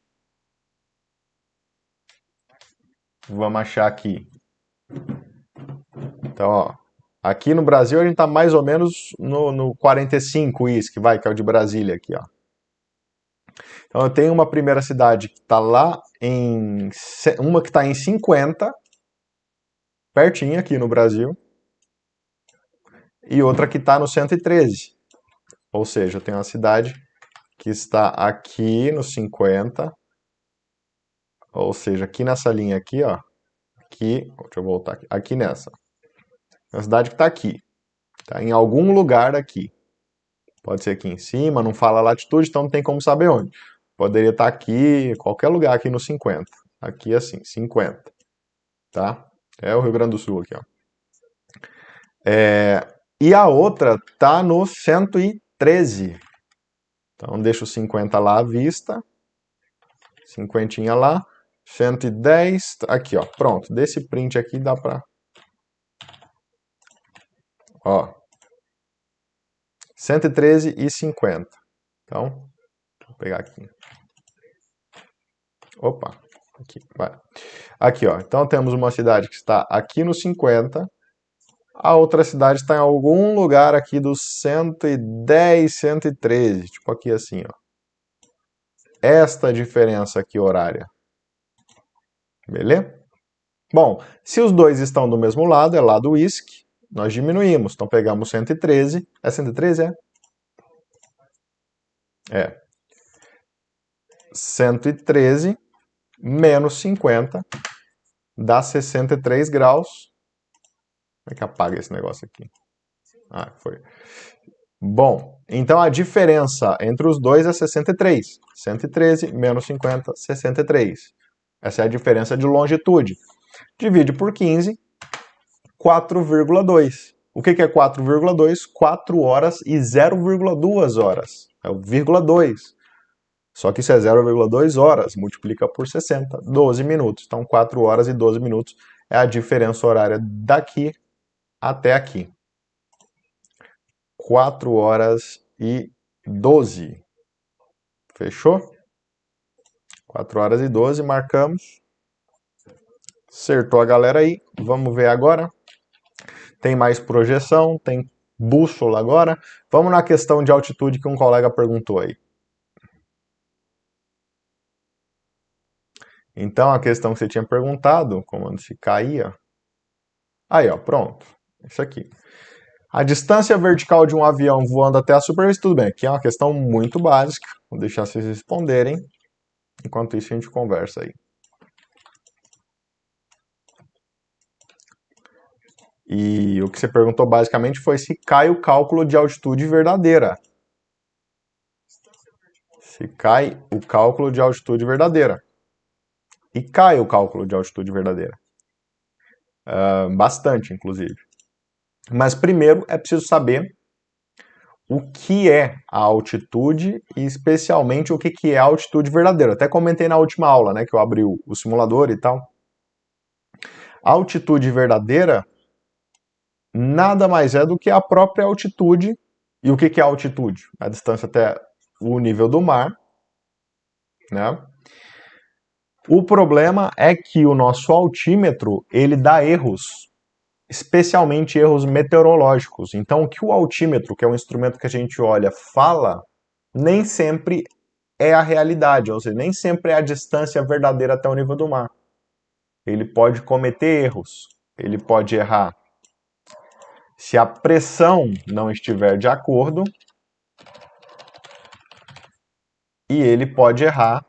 Vamos achar aqui. Então, ó, aqui no Brasil a gente está mais ou menos no 45 whisky, vai, que é o de Brasília aqui, ó. Então eu tenho uma primeira cidade que está lá em... Uma que está em 50, pertinho aqui no Brasil. E outra que está no 113. Ou seja, eu tenho uma cidade que está aqui no 50. Ou seja, aqui nessa linha aqui, ó. Aqui, deixa eu voltar aqui. Aqui nessa. A cidade que está aqui. Tá em algum lugar aqui. Pode ser aqui em cima, não fala latitude, então não tem como saber onde. Poderia estar aqui, qualquer lugar aqui no 50. Aqui assim, 50. Tá? É o Rio Grande do Sul aqui, ó. E a outra tá no 113. Então deixa o 50 lá à vista. 50 lá. 110. Aqui, ó. Pronto. Desse print aqui dá pra... Ó. 113 e 50. Então, deixa eu pegar aqui. Opa. Aqui, vai. Aqui, ó. Então temos uma cidade que está aqui no 50. A outra cidade está em algum lugar aqui dos 110, 113. Tipo aqui assim, ó. Esta diferença aqui horária. Beleza? Bom, se os dois estão do mesmo lado, é lado whisky, nós diminuímos. Então pegamos 113. É 113, é? É. 113 menos 50 dá 63 graus. Como é que apaga esse negócio aqui? Ah, foi. Bom, então a diferença entre os dois é 63. 113 menos 50, 63. Essa é a diferença de longitude. Divide por 15, 4,2. O que é 4,2? 4 horas e 0,2 horas. É o 0,2. Só que isso é 0,2 horas, multiplica por 60, 12 minutos. Então 4 horas e 12 minutos é a diferença horária daqui até aqui. 4 horas e 12. Fechou? 4 horas e 12, marcamos. Acertou a galera aí. Vamos ver agora. Tem mais projeção, tem bússola agora. Vamos na questão de altitude que um colega perguntou aí. Então, a questão que você tinha perguntado, como se caía. Aí, ó, pronto. Isso aqui. A distância vertical de um avião voando até a superfície, tudo bem. Aqui é uma questão muito básica. Vou deixar vocês responderem. Enquanto isso, a gente conversa aí. E o que você perguntou basicamente foi se cai o cálculo de altitude verdadeira. Se cai o cálculo de altitude verdadeira. E cai o cálculo de altitude verdadeira. Bastante, inclusive. Mas primeiro é preciso saber o que é a altitude e especialmente o que é a altitude verdadeira. Até comentei na última aula, né, que eu abri o simulador e tal. A altitude verdadeira nada mais é do que a própria altitude. E o que é a altitude? A distância até o nível do mar, né? O problema é que o nosso altímetro, ele dá erros, especialmente erros meteorológicos. Então, o que o altímetro, que é um instrumento que a gente olha, fala, nem sempre é a realidade, ou seja, nem sempre é a distância verdadeira até o nível do mar. Ele pode cometer erros, ele pode errar se a pressão não estiver de acordo, e ele pode errar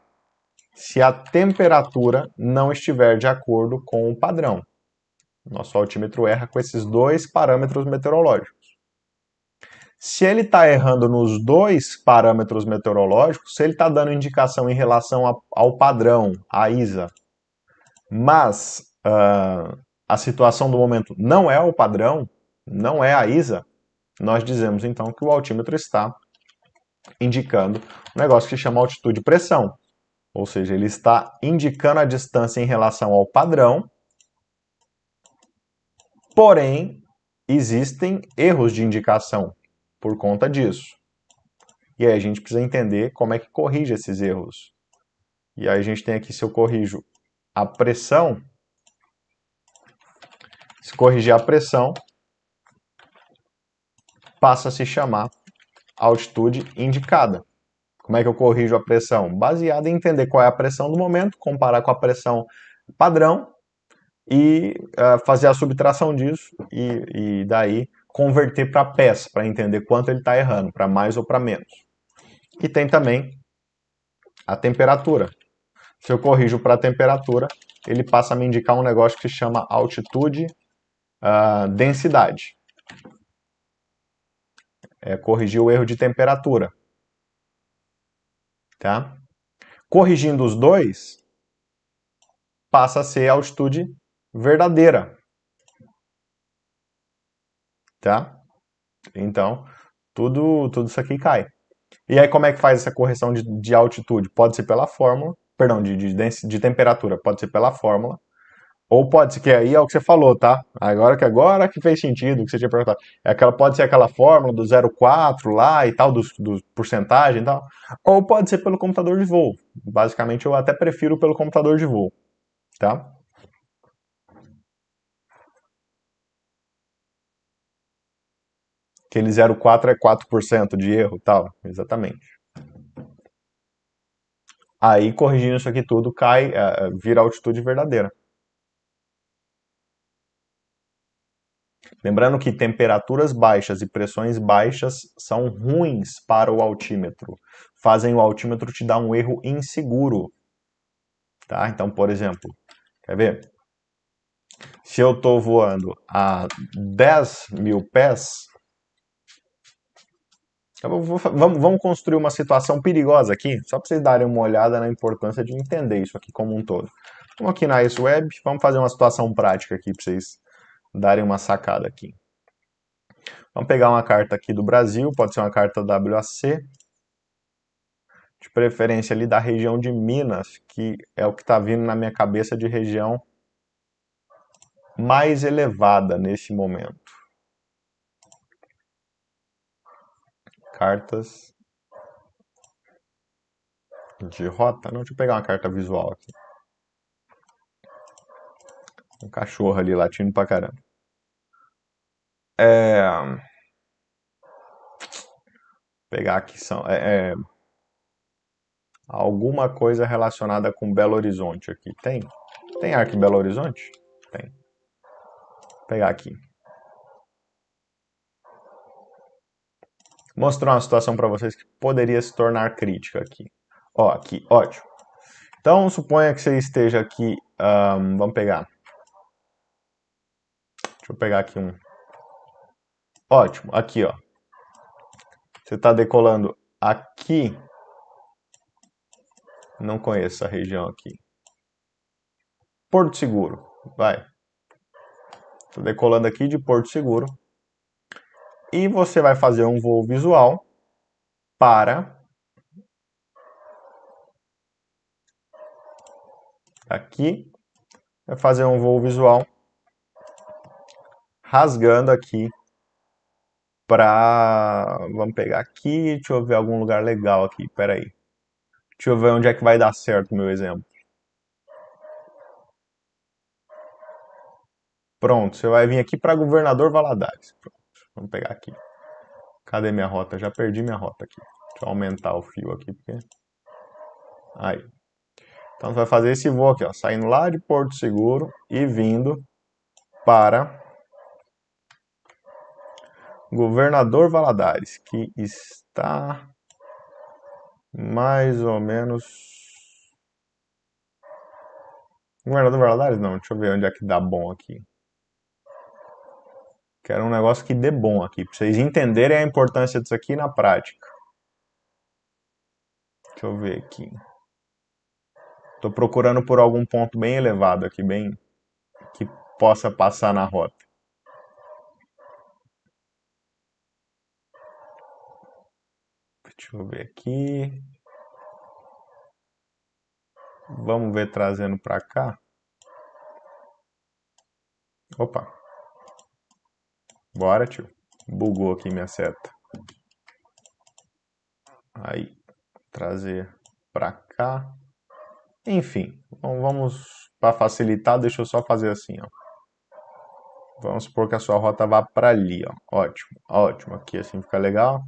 se a temperatura não estiver de acordo com o padrão. Nosso altímetro erra com esses dois parâmetros meteorológicos. Se ele está errando nos dois parâmetros meteorológicos, se ele está dando indicação em relação ao padrão, a ISA, mas a situação do momento não é o padrão, não é a ISA, nós dizemos então que o altímetro está indicando um negócio que se chama altitude e pressão. Ou seja, ele está indicando a distância em relação ao padrão, porém, existem erros de indicação por conta disso. E aí a gente precisa entender como é que corrige esses erros. E aí a gente tem aqui, se eu corrijo a pressão, se corrigir a pressão, passa a se chamar altitude indicada. Como é que eu corrijo a pressão? Baseado em entender qual é a pressão do momento, comparar com a pressão padrão e fazer a subtração disso e daí converter para pés, para entender quanto ele está errando, para mais ou para menos. E tem também a temperatura. Se eu corrijo para a temperatura, ele passa a me indicar um negócio que se chama altitude densidade. É corrigir o erro de temperatura. Tá? Corrigindo os dois, passa a ser altitude verdadeira. Tá? Então, tudo isso aqui cai. E aí, como é que faz essa correção de altitude? Pode ser pela fórmula, perdão, de temperatura, pode ser pela fórmula, ou pode ser, que aí é o que você falou, tá? Agora que fez sentido, o que você tinha perguntado. Pode ser aquela fórmula do 0,4 lá e tal, do porcentagem e tal, ou pode ser pelo computador de voo. Basicamente, eu até prefiro pelo computador de voo, tá? Aquele 0,4 é 4% de erro, tal, exatamente. Aí, corrigindo isso aqui tudo, cai, vira altitude verdadeira. Lembrando que temperaturas baixas e pressões baixas são ruins para o altímetro. Fazem o altímetro te dar um erro inseguro. Tá? Então, por exemplo, quer ver? Se eu estou voando a 10 mil pés, vamos construir uma situação perigosa aqui, só para vocês darem uma olhada na importância de entender isso aqui como um todo. Vamos aqui na Ice Web, vamos fazer uma situação prática aqui para vocês darem uma sacada aqui. Vamos pegar uma carta aqui do Brasil, pode ser uma carta WAC, de preferência ali da região de Minas, que é o que está vindo na minha cabeça de região mais elevada nesse momento. Cartas de rota. Não, deixa eu pegar uma carta visual aqui. Um cachorro ali latindo pra caramba. Pegar aqui são alguma coisa relacionada com Belo Horizonte aqui. Tem? Tem Arco em Belo Horizonte? Tem. Vou pegar aqui. Mostrar uma situação para vocês que poderia se tornar crítica aqui. Ó, aqui, ótimo. Então, suponha que você esteja aqui, vamos pegar. Deixa eu pegar aqui um. Ótimo, aqui, ó. Você está decolando aqui. Não conheço essa região aqui. Porto Seguro, vai. Estou decolando aqui de Porto Seguro. E você vai fazer um voo visual para aqui. Vai fazer um voo visual rasgando aqui para... Vamos pegar aqui, deixa eu ver algum lugar legal aqui, peraí. Deixa eu ver onde é que vai dar certo o meu exemplo. Pronto, você vai vir aqui para Governador Valadares. Pronto, vamos pegar aqui. Cadê minha rota? Já perdi minha rota aqui. Deixa eu aumentar o fio aqui, porque... Aí. Então você vai fazer esse voo aqui, ó, saindo lá de Porto Seguro e vindo para Governador Valadares, que está mais ou menos... Governador Valadares não, deixa eu ver onde é que dá bom aqui. Quero um negócio que dê bom aqui, para vocês entenderem a importância disso aqui na prática. Deixa eu ver aqui. Estou procurando por algum ponto bem elevado aqui, bem que possa passar na rota. Deixa eu ver aqui. Vamos ver trazendo para cá. Opa. Bora, tio. Bugou aqui minha seta. Aí, trazer para cá. Enfim, então vamos para facilitar, deixa eu só fazer assim, ó. Vamos supor que a sua rota vá para ali, ó. Ótimo, ótimo. Aqui assim fica legal.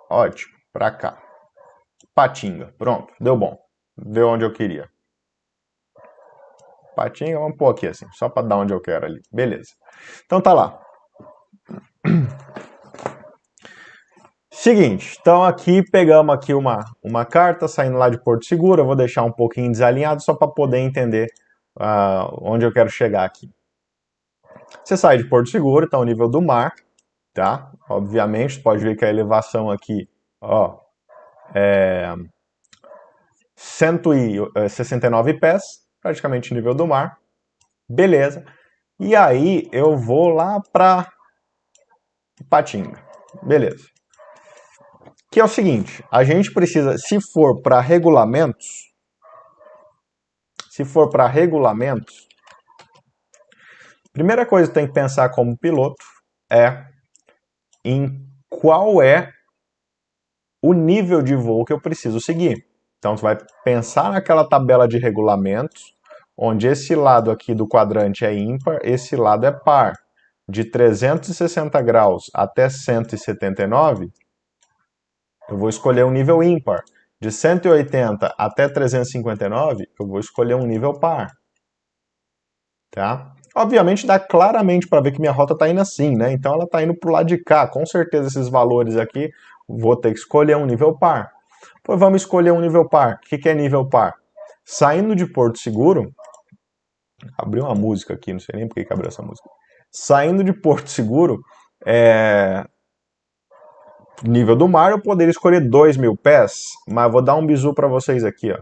Ótimo, para cá. Patinga, pronto, deu bom. Deu onde eu queria. Patinga, vamos pôr aqui assim, só para dar onde eu quero ali. Beleza. Então tá lá. Seguinte, então aqui pegamos aqui uma carta saindo lá de Porto Seguro, eu vou deixar um pouquinho desalinhado só para poder entender onde eu quero chegar aqui. Você sai de Porto Seguro, está ao nível do mar, tá? Obviamente, pode ver que a elevação aqui, ó, é 169 pés, praticamente nível do mar. Beleza. E aí eu vou lá para Patinga. Beleza. Que é o seguinte, a gente precisa, se for para regulamentos, primeira coisa que tem que pensar como piloto é em qual é o nível de voo que eu preciso seguir. Então você vai pensar naquela tabela de regulamentos, onde esse lado aqui do quadrante é ímpar, esse lado é par. De 360 graus até 179, eu vou escolher um nível ímpar. De 180 até 359, eu vou escolher um nível par. Tá? Obviamente dá claramente para ver que minha rota está indo assim, né? Então ela está indo para o lado de cá. Com certeza esses valores aqui, vou ter que escolher um nível par. Pois vamos escolher um nível par. O que é nível par? Saindo de Porto Seguro, abriu uma música aqui, não sei nem por que abriu essa música. Saindo de Porto Seguro, nível do mar, eu poderia escolher 2.000 pés, mas vou dar um bizu para vocês aqui, ó.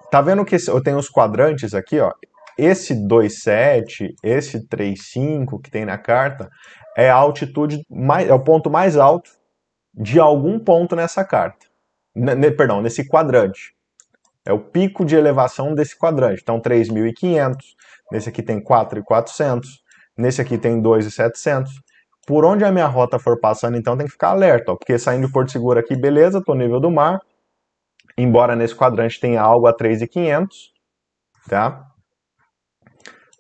Tá vendo que eu tenho os quadrantes aqui, ó? Esse 2,7, esse 3,5 que tem na carta é a altitude é o ponto mais alto de algum ponto nessa carta. Perdão, nesse quadrante. É o pico de elevação desse quadrante. Então 3.500, nesse aqui tem 4.400, nesse aqui tem 2.700. Por onde a minha rota for passando, então tem que ficar alerta, ó, porque saindo de Porto Seguro aqui, beleza, tô no nível do mar. Embora nesse quadrante tenha algo a 3.500, tá?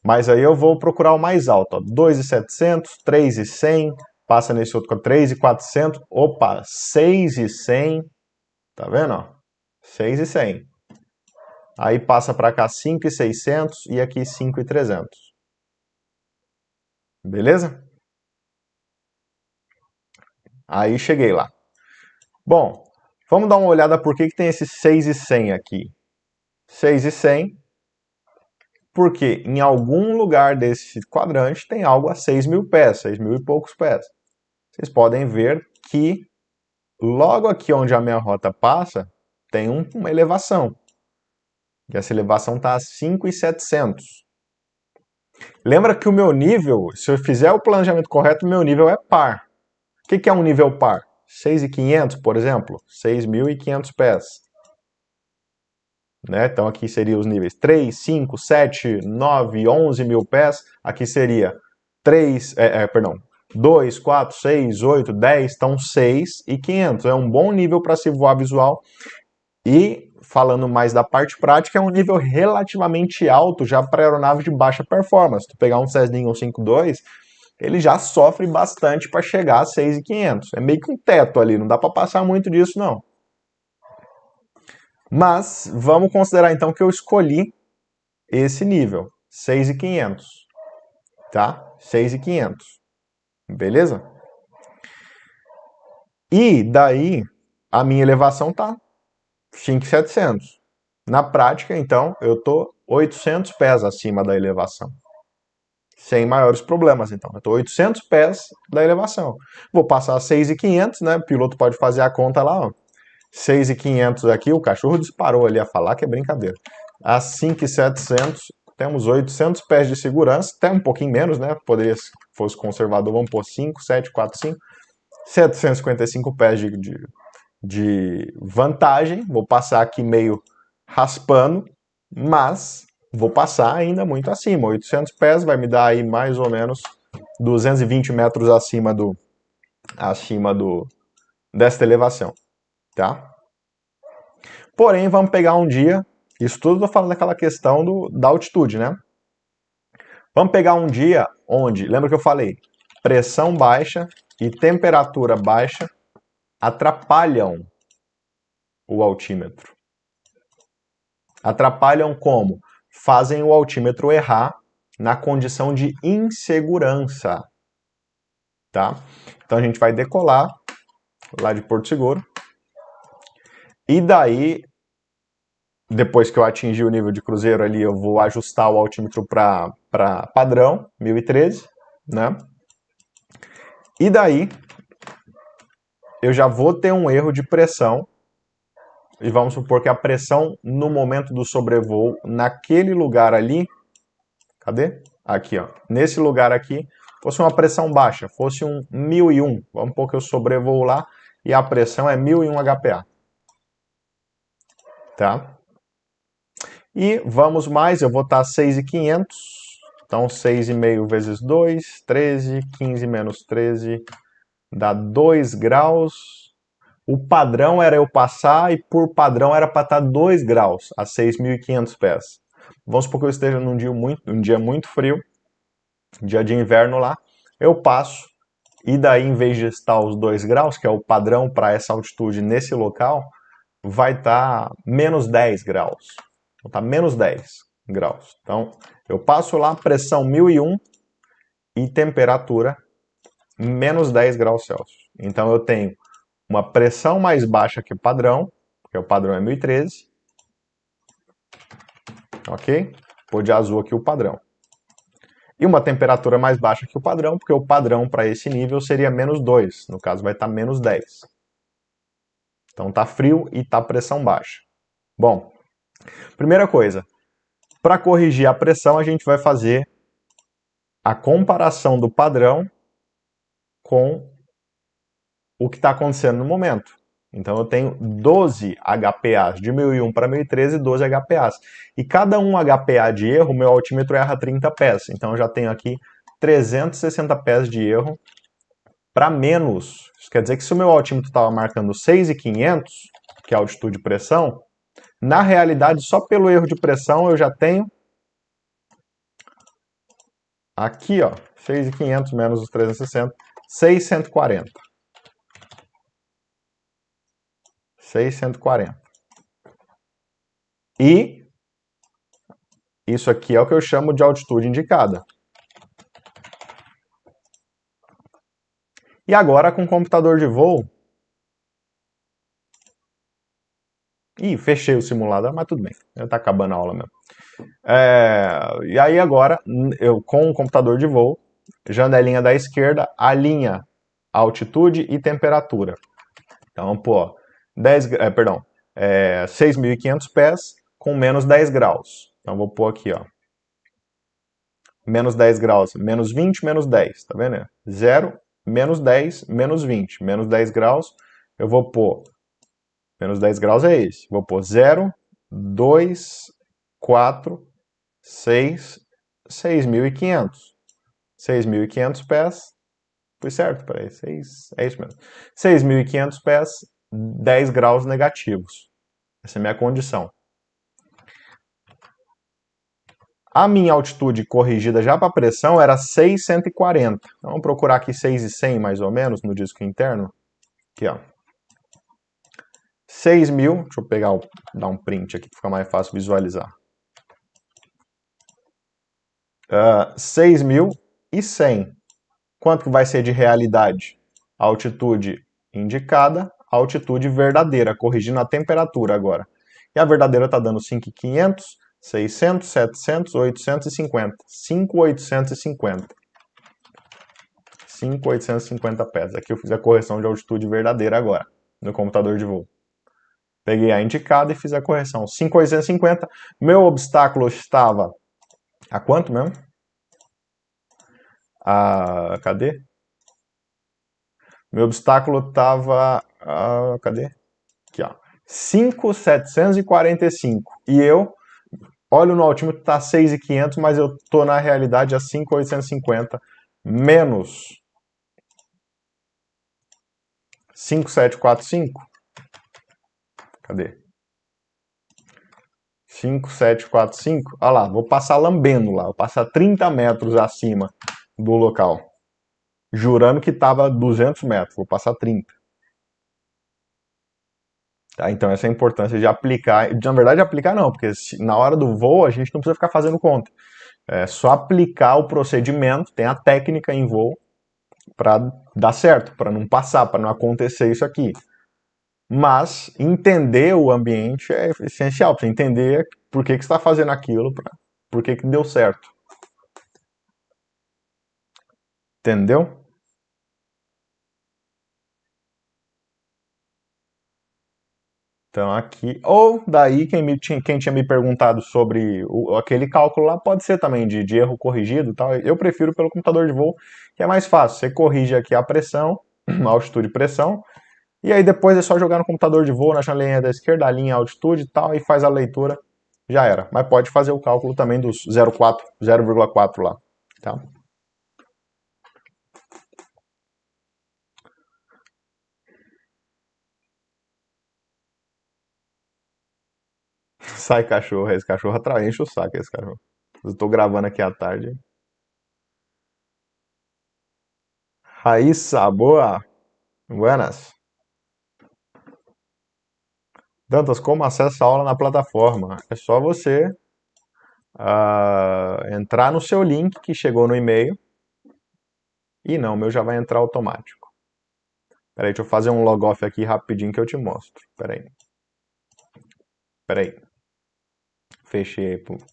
Mas aí eu vou procurar o mais alto, ó, 2.700, 3.100, passa nesse outro com 3.400, opa, 6.100, tá vendo, ó? 6.100. Aí passa para cá 5.600 e aqui 5.300. Beleza? Aí cheguei lá. Bom, vamos dar uma olhada por que tem esse 6.100 aqui. 6.100 porque em algum lugar desse quadrante tem algo a 6.000 pés, 6.000 e poucos pés. Vocês podem ver que logo aqui onde a minha rota passa, tem uma elevação. E essa elevação está a 5.700. Lembra que o meu nível, se eu fizer o planejamento correto, o meu nível é par. O que é um nível par? 6.500, por exemplo, 6.500 pés. Né? Então aqui seriam os níveis 3, 5, 7, 9, 11 mil pés. Aqui seria 2, 4, 6, 8, 10, então 6.500. É um bom nível para se voar visual. E falando mais da parte prática, é um nível relativamente alto já para aeronave de baixa performance. Se tu pegar um Cessna 152, ele já sofre bastante para chegar a 6.500. É meio que um teto ali, não dá para passar muito disso não. Mas vamos considerar então que eu escolhi esse nível, 6.500, tá? 6.500, beleza? E daí a minha elevação tá 5.700. Na prática, então, eu tô 800 pés acima da elevação. Sem maiores problemas, então. Eu tô 800 pés da elevação. Vou passar a 6.500, né? O piloto pode fazer a conta lá, ó. 6.500 aqui, o cachorro disparou ali a falar que é brincadeira. A 5.700, temos 800 pés de segurança, até um pouquinho menos, né? Poderia, se fosse conservador, vamos pôr 5, 7, 4, 5. 755 pés de vantagem. Vou passar aqui meio raspando, mas vou passar ainda muito acima. 800 pés vai me dar aí mais ou menos 220 metros acima desta elevação, tá? Porém, vamos pegar um dia, isso tudo eu tô falando daquela questão da altitude, né? Vamos pegar um dia onde, lembra que eu falei, pressão baixa e temperatura baixa atrapalham o altímetro. Atrapalham como? Fazem o altímetro errar na condição de insegurança, tá? Então a gente vai decolar lá de Porto Seguro e daí, depois que eu atingir o nível de cruzeiro ali, eu vou ajustar o altímetro para padrão, 1013, né? E daí, eu já vou ter um erro de pressão, e vamos supor que a pressão no momento do sobrevoo, naquele lugar ali, cadê? Aqui, ó, nesse lugar aqui, fosse uma pressão baixa, fosse um 1001, vamos supor que eu sobrevoo lá, e a pressão é 1001 HPA. Tá? E vamos mais, eu vou estar 6.500, então 6,5 vezes 2, 13, 15 menos 13, dá 2 graus. O padrão era eu passar e por padrão era para estar 2 graus a 6.500 pés. Vamos supor que eu esteja num dia muito frio, dia de inverno lá, eu passo e daí em vez de estar os 2 graus, que é o padrão para essa altitude nesse local, vai estar menos 10 graus. Então tá menos 10 graus. Então eu passo lá, pressão 1001 e temperatura menos 10 graus Celsius. Então eu tenho uma pressão mais baixa que o padrão, porque o padrão é 1013. Ok? Pôr de azul aqui o padrão. E uma temperatura mais baixa que o padrão, porque o padrão para esse nível seria menos 2. No caso vai estar menos 10. Então tá frio e tá pressão baixa. Bom, primeira coisa, para corrigir a pressão a gente vai fazer a comparação do padrão com o que está acontecendo no momento. Então eu tenho 12 HPAs, de 1001 para 1013, 12 HPAs. E cada um HPA de erro, meu altímetro erra 30 pés. Então eu já tenho aqui 360 pés de erro para menos. Isso quer dizer que se o meu altímetro estava marcando 6.500, que é a altitude de pressão, na realidade, só pelo erro de pressão eu já tenho aqui, ó, 6.500 menos os 360, 640. 640. E isso aqui é o que eu chamo de altitude indicada. E agora com o computador de voo... Ih, fechei o simulador, mas tudo bem. Já está acabando a aula mesmo. E aí agora, eu com o computador de voo, janelinha da esquerda, alinha altitude e temperatura. Então, pô, 6.500 pés com menos 10 graus. Então, vou pôr aqui, ó. Menos 10 graus, menos 20, menos 10, tá vendo? 0, menos 10, menos 20. Menos 10 graus, eu vou pôr... Menos 10 graus é esse. Vou pôr 0, 2, 4, 6, 6.500. 6.500 pés. Fui certo? Peraí, é isso mesmo. 6.500 pés, 10 graus negativos. Essa é a minha condição. A minha altitude corrigida já para pressão era 6.140. Então, vamos procurar aqui 6.100 mais ou menos no disco interno. Aqui, ó. 6.000, deixa eu dar um print aqui para ficar mais fácil visualizar. 6.100. Quanto que vai ser de realidade? A altitude indicada, a altitude verdadeira, corrigindo a temperatura agora. E a verdadeira está dando 5.500, 600, 700, 850. 5.850. 5.850 pés. Aqui eu fiz a correção de altitude verdadeira agora, no computador de voo. Peguei a indicada e fiz a correção. 5.850. Meu obstáculo estava A quanto mesmo? Cadê? Meu obstáculo tava. Cadê? Aqui, ó. 5.745. E eu olho no altímetro, tá 6.500, mas eu tô na realidade a 5.850 menos 5.745. Cadê? 5.745. Olha lá, vou passar lambendo lá, vou passar 30 metros acima do local. Jurando que tava 200 metros, vou passar 30. Tá? Então essa é a importância de aplicar, na verdade aplicar não, porque na hora do voo a gente não precisa ficar fazendo conta. É só aplicar o procedimento, tem a técnica em voo para dar certo, para não passar, para não acontecer isso aqui. Mas entender o ambiente é essencial, para entender por que, que você está fazendo aquilo, por que, que deu certo. Entendeu? Então aqui, ou daí quem tinha me perguntado sobre aquele cálculo lá, pode ser também de erro corrigido e tal. Eu prefiro pelo computador de voo, que é mais fácil. Você corrige aqui a pressão, a altitude e pressão, e aí depois é só jogar no computador de voo, na janelinha da esquerda, a linha altitude e tal, e faz a leitura, já era. Mas pode fazer o cálculo também dos 0,4, 0,4 lá, tá? Sai cachorro, esse cachorro atrai, enche o saco esse cachorro. Eu tô gravando aqui à tarde. Raíssa, boa, buenas. Dantas, como acessa a aula na plataforma? É só você entrar no seu link que chegou no e-mail. E não, o meu já vai entrar automático. Peraí, deixa eu fazer um logoff aqui rapidinho que eu te mostro. Peraí. Peraí. Fechei. Deixa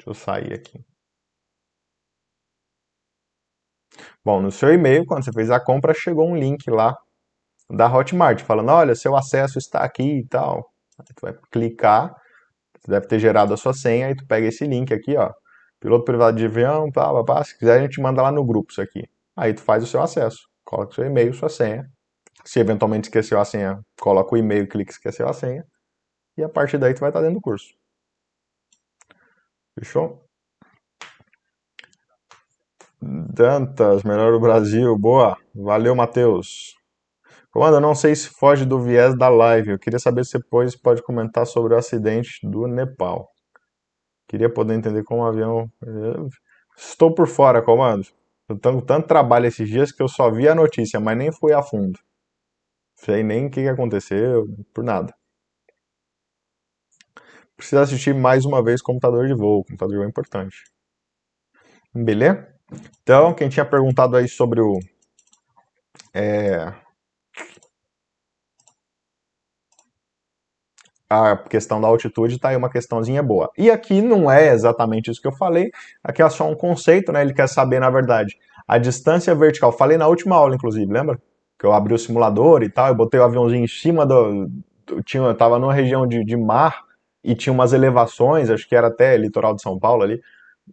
eu sair aqui. Bom, no seu e-mail, quando você fez a compra, chegou um link lá da Hotmart, falando, olha, seu acesso está aqui e tal. Aí tu vai clicar, você deve ter gerado a sua senha, aí tu pega esse link aqui, ó. Piloto privado de avião, pá, pá, pá. Se quiser, a gente manda lá no grupo isso aqui. Aí tu faz o seu acesso. Coloca o seu e-mail, sua senha. Se eventualmente esqueceu a senha, coloca o e-mail, clica esqueceu a senha. E a partir daí tu vai estar dentro do curso. Fechou? Dantas, melhor do Brasil. Boa. Valeu, Matheus. Comando, eu não sei se foge do viés da live. Eu queria saber se depois pode comentar sobre o acidente do Nepal. Queria poder entender como o avião. Estou por fora, comando. Eu tenho tanto trabalho esses dias que eu só vi a notícia, mas nem fui a fundo. Sei nem o que aconteceu, por nada. Precisa assistir mais uma vez computador de voo. Computador de voo é importante. Beleza? Então, quem tinha perguntado aí sobre a questão da altitude, tá aí uma questãozinha boa. E aqui não é exatamente isso que eu falei, aqui é só um conceito, né? Ele quer saber, na verdade, a distância vertical. Falei na última aula, inclusive, lembra? Que eu abri o simulador e tal, eu botei o aviãozinho em cima eu tava numa região de mar e tinha umas elevações, acho que era até litoral de São Paulo ali,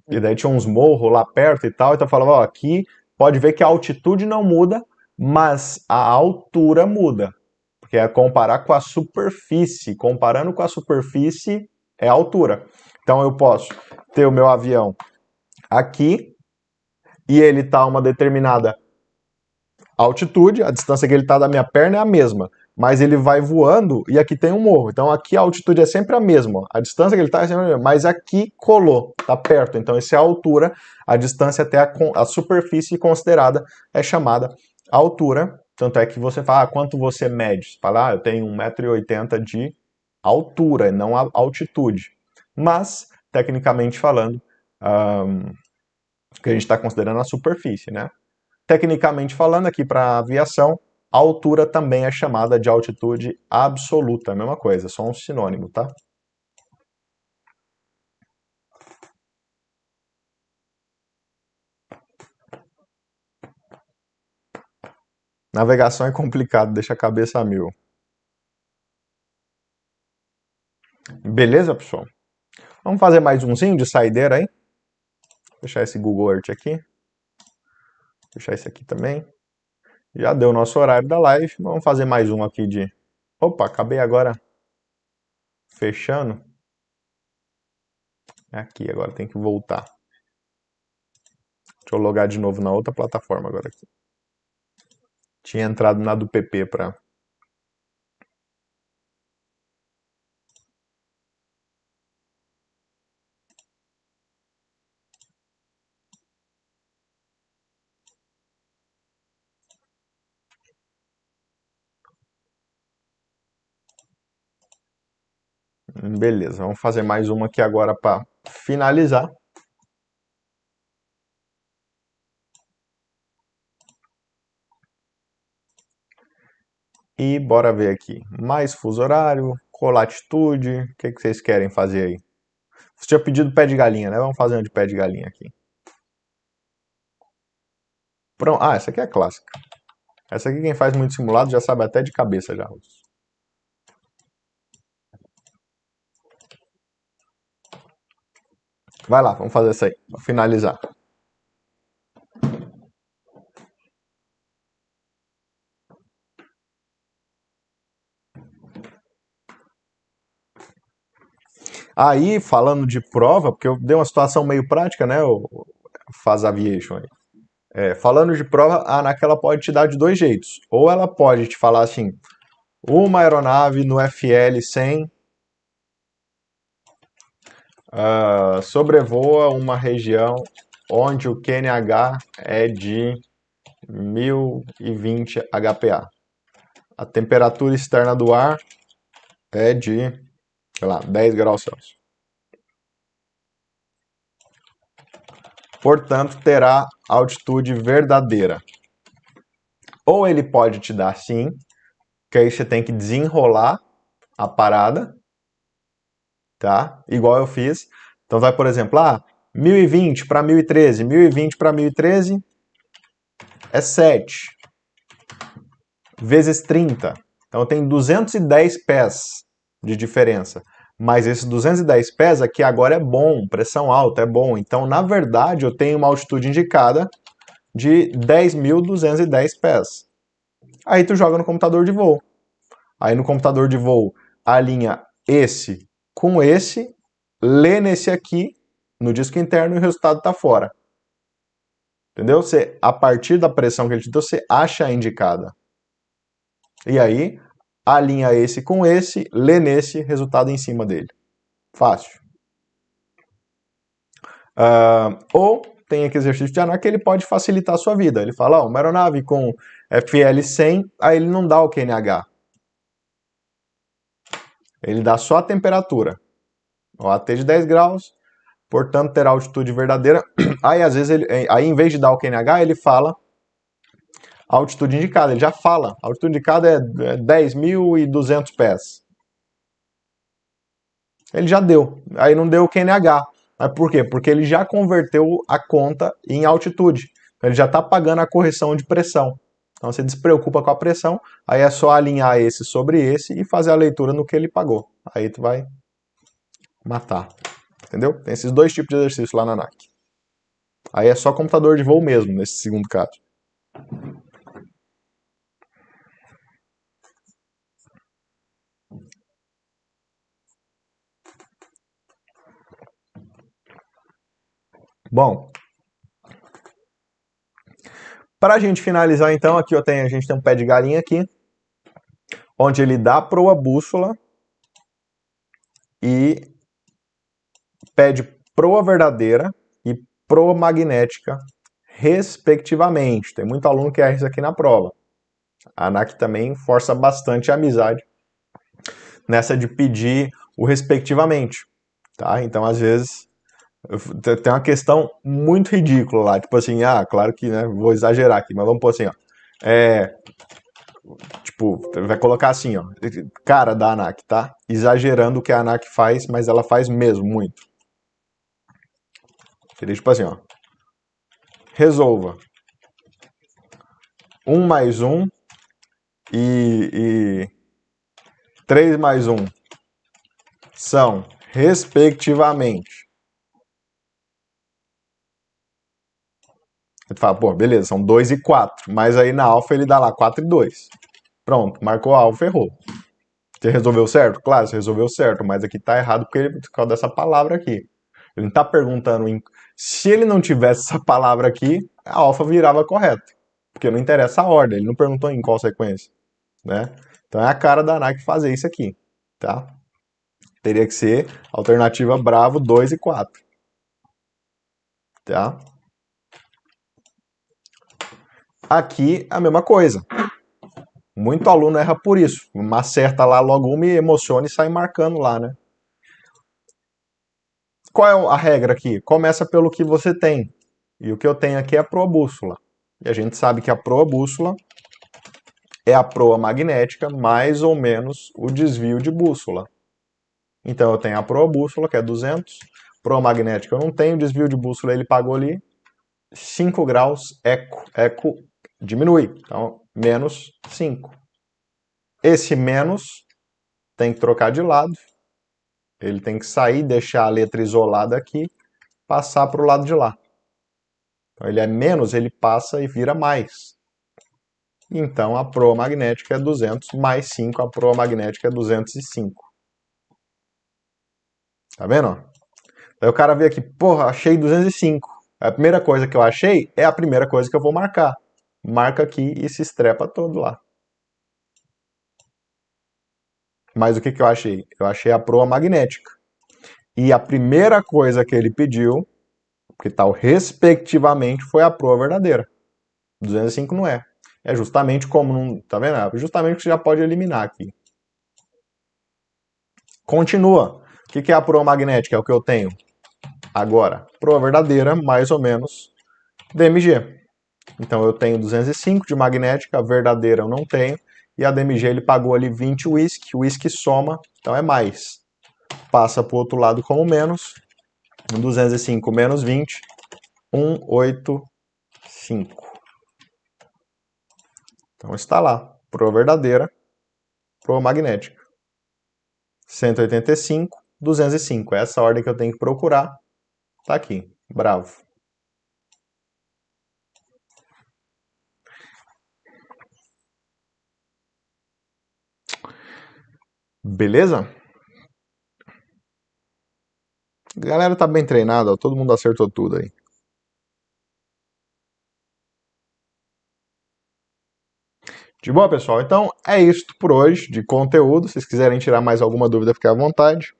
e daí tinha uns morros lá perto e tal, então eu falava, ó, aqui pode ver que a altitude não muda, mas a altura muda. Porque é comparar com a superfície. Comparando com a superfície é a altura. Então eu posso ter o meu avião aqui e ele está a uma determinada altitude, a distância que ele está da minha perna é a mesma, mas ele vai voando e aqui tem um morro. Então aqui a altitude é sempre a mesma, a distância que ele está é sempre a mesma, mas aqui colou, está perto. Então essa é a altura, a distância até a superfície considerada é chamada altura. Tanto é que você fala, quanto você mede? Você fala, eu tenho 1,80 m de altura, não a altitude. Mas, tecnicamente falando, que a gente está considerando a superfície, né? Tecnicamente falando, aqui para aviação, a altura também é chamada de altitude absoluta, a mesma coisa, só um sinônimo, tá? Navegação é complicado, deixa a cabeça a mil. Beleza, pessoal? Vamos fazer mais umzinho de saideira aí? Fechar esse Google Earth aqui. Fechar esse aqui também. Já deu o nosso horário da live. Vamos fazer mais um aqui de... Opa, acabei agora fechando. Aqui, agora tem que voltar. Deixa eu logar de novo na outra plataforma agora aqui. Tinha entrado na do PP para... Beleza, vamos fazer mais uma aqui agora para finalizar. E bora ver aqui. Mais fuso horário, colatitude, o que vocês querem fazer aí? Você tinha pedido pé de galinha, né? Vamos fazer um de pé de galinha aqui. Pronto. Ah, essa aqui é clássica. Essa aqui quem faz muito simulado já sabe até de cabeça já. Vai lá, vamos fazer essa aí, para finalizar. Aí, falando de prova, porque eu dei uma situação meio prática, né? O Faz Aviation aí. Falando de prova, a ANAC ela pode te dar de dois jeitos. Ou ela pode te falar assim, uma aeronave no FL 100 sobrevoa uma região onde o QNH é de 1020 HPA. A temperatura externa do ar é de, sei lá, 10 graus Celsius. Portanto, terá altitude verdadeira. Ou ele pode te dar sim, que aí você tem que desenrolar a parada, tá? Igual eu fiz. Então vai, por exemplo, 1020 para 1013, 1020 para 1013 é 7 vezes 30. Então tem 210 pés de diferença. Mas esses 210 pés aqui agora é bom, pressão alta é bom. Então, na verdade, eu tenho uma altitude indicada de 10.210 pés. Aí tu joga no computador de voo. Aí no computador de voo alinha esse com esse, lê nesse aqui, no disco interno, e o resultado está fora. Entendeu? Você, a partir da pressão que ele te deu, você acha a indicada. E aí, alinha esse com esse, lê nesse, resultado em cima dele. Fácil. Ou tem aqui exercício de ANAC que ele pode facilitar a sua vida. Ele fala, uma aeronave com FL 100, aí ele não dá o QNH. Ele dá só a temperatura. O AT de 10 graus, portanto terá altitude verdadeira. Aí às vezes, aí em vez de dar o QNH, ele fala a altitude indicada. Ele já fala, a altitude indicada é 10.200 pés. Ele já deu. Aí não deu o QNH. Mas por quê? Porque ele já converteu a conta em altitude. Ele já está pagando a correção de pressão. Então você despreocupa com a pressão, aí é só alinhar esse sobre esse e fazer a leitura no que ele pagou. Aí tu vai matar. Entendeu? Tem esses dois tipos de exercício lá na ANAC. Aí é só computador de voo mesmo, nesse segundo caso. Bom, para a gente finalizar então, aqui a gente tem um pé de galinha aqui, onde ele dá proa bússola e pede proa verdadeira e proa magnética, respectivamente. Tem muito aluno que erra isso aqui na prova. A ANAC também força bastante a amizade nessa de pedir o respectivamente, tá? Então, às vezes, tem uma questão muito ridícula lá, tipo assim, claro que, né, vou exagerar aqui, mas vamos pôr assim, ó, tipo, vai colocar assim, ó, cara da ANAC, tá? Exagerando o que a ANAC faz, mas ela faz mesmo, muito. Seria tipo assim, ó, resolva 1 mais 1 e 3 mais 1 são, respectivamente. Ele fala, pô, beleza, são 2 e 4. Mas aí na alfa ele dá lá 4 e 2. Pronto, marcou a alfa, errou. Você resolveu certo? Claro, você resolveu certo, mas aqui tá errado por causa dessa palavra aqui. Ele não tá perguntando se ele não tivesse essa palavra aqui, a alfa virava correta. Porque não interessa a ordem, ele não perguntou em qual sequência, né? Então é a cara da ANAC fazer isso aqui, tá? Teria que ser alternativa Bravo 2 e 4, tá? Aqui a mesma coisa. Muito aluno erra por isso. Acerta lá logo uma e emociona e sai marcando lá, né? Qual é a regra aqui? Começa pelo que você tem. E o que eu tenho aqui é a proa bússola. E a gente sabe que a proa bússola é a proa magnética mais ou menos o desvio de bússola. Então eu tenho a proa bússola, que é 200. Proa magnética eu não tenho, desvio de bússola ele pagou ali. 5 graus, eco. Eco diminui. Então, menos 5. Esse menos tem que trocar de lado. Ele tem que sair, deixar a letra isolada aqui, passar para o lado de lá. Então ele é menos, ele passa e vira mais. Então a proa magnética é 200 mais 5, a proa magnética é 205. Tá vendo? Aí o cara vê aqui, porra, achei 205. A primeira coisa que eu achei é a primeira coisa que eu vou marcar. Marca aqui e se estrepa todo lá. Mas o que eu achei? Eu achei a proa magnética. E a primeira coisa que ele pediu, que tal respectivamente, foi a proa verdadeira. 205 não é. É justamente como não. Tá vendo? É justamente o que você já pode eliminar aqui. Continua. O que é a proa magnética? É o que eu tenho agora. Proa verdadeira, mais ou menos, DMG. Então eu tenho 205 de magnética, a verdadeira eu não tenho. E a DMG ele pagou ali 20 whisky, o whisky soma, então é mais. Passa para o outro lado como menos. 205 menos 20, 185. Então está lá, proa verdadeira, proa magnética. 185, 205. Essa é a ordem que eu tenho que procurar. Tá aqui, bravo. Beleza? A galera tá bem treinada, ó, todo mundo acertou tudo aí. De boa, pessoal? Então é isso por hoje de conteúdo. Se vocês quiserem tirar mais alguma dúvida, fique à vontade.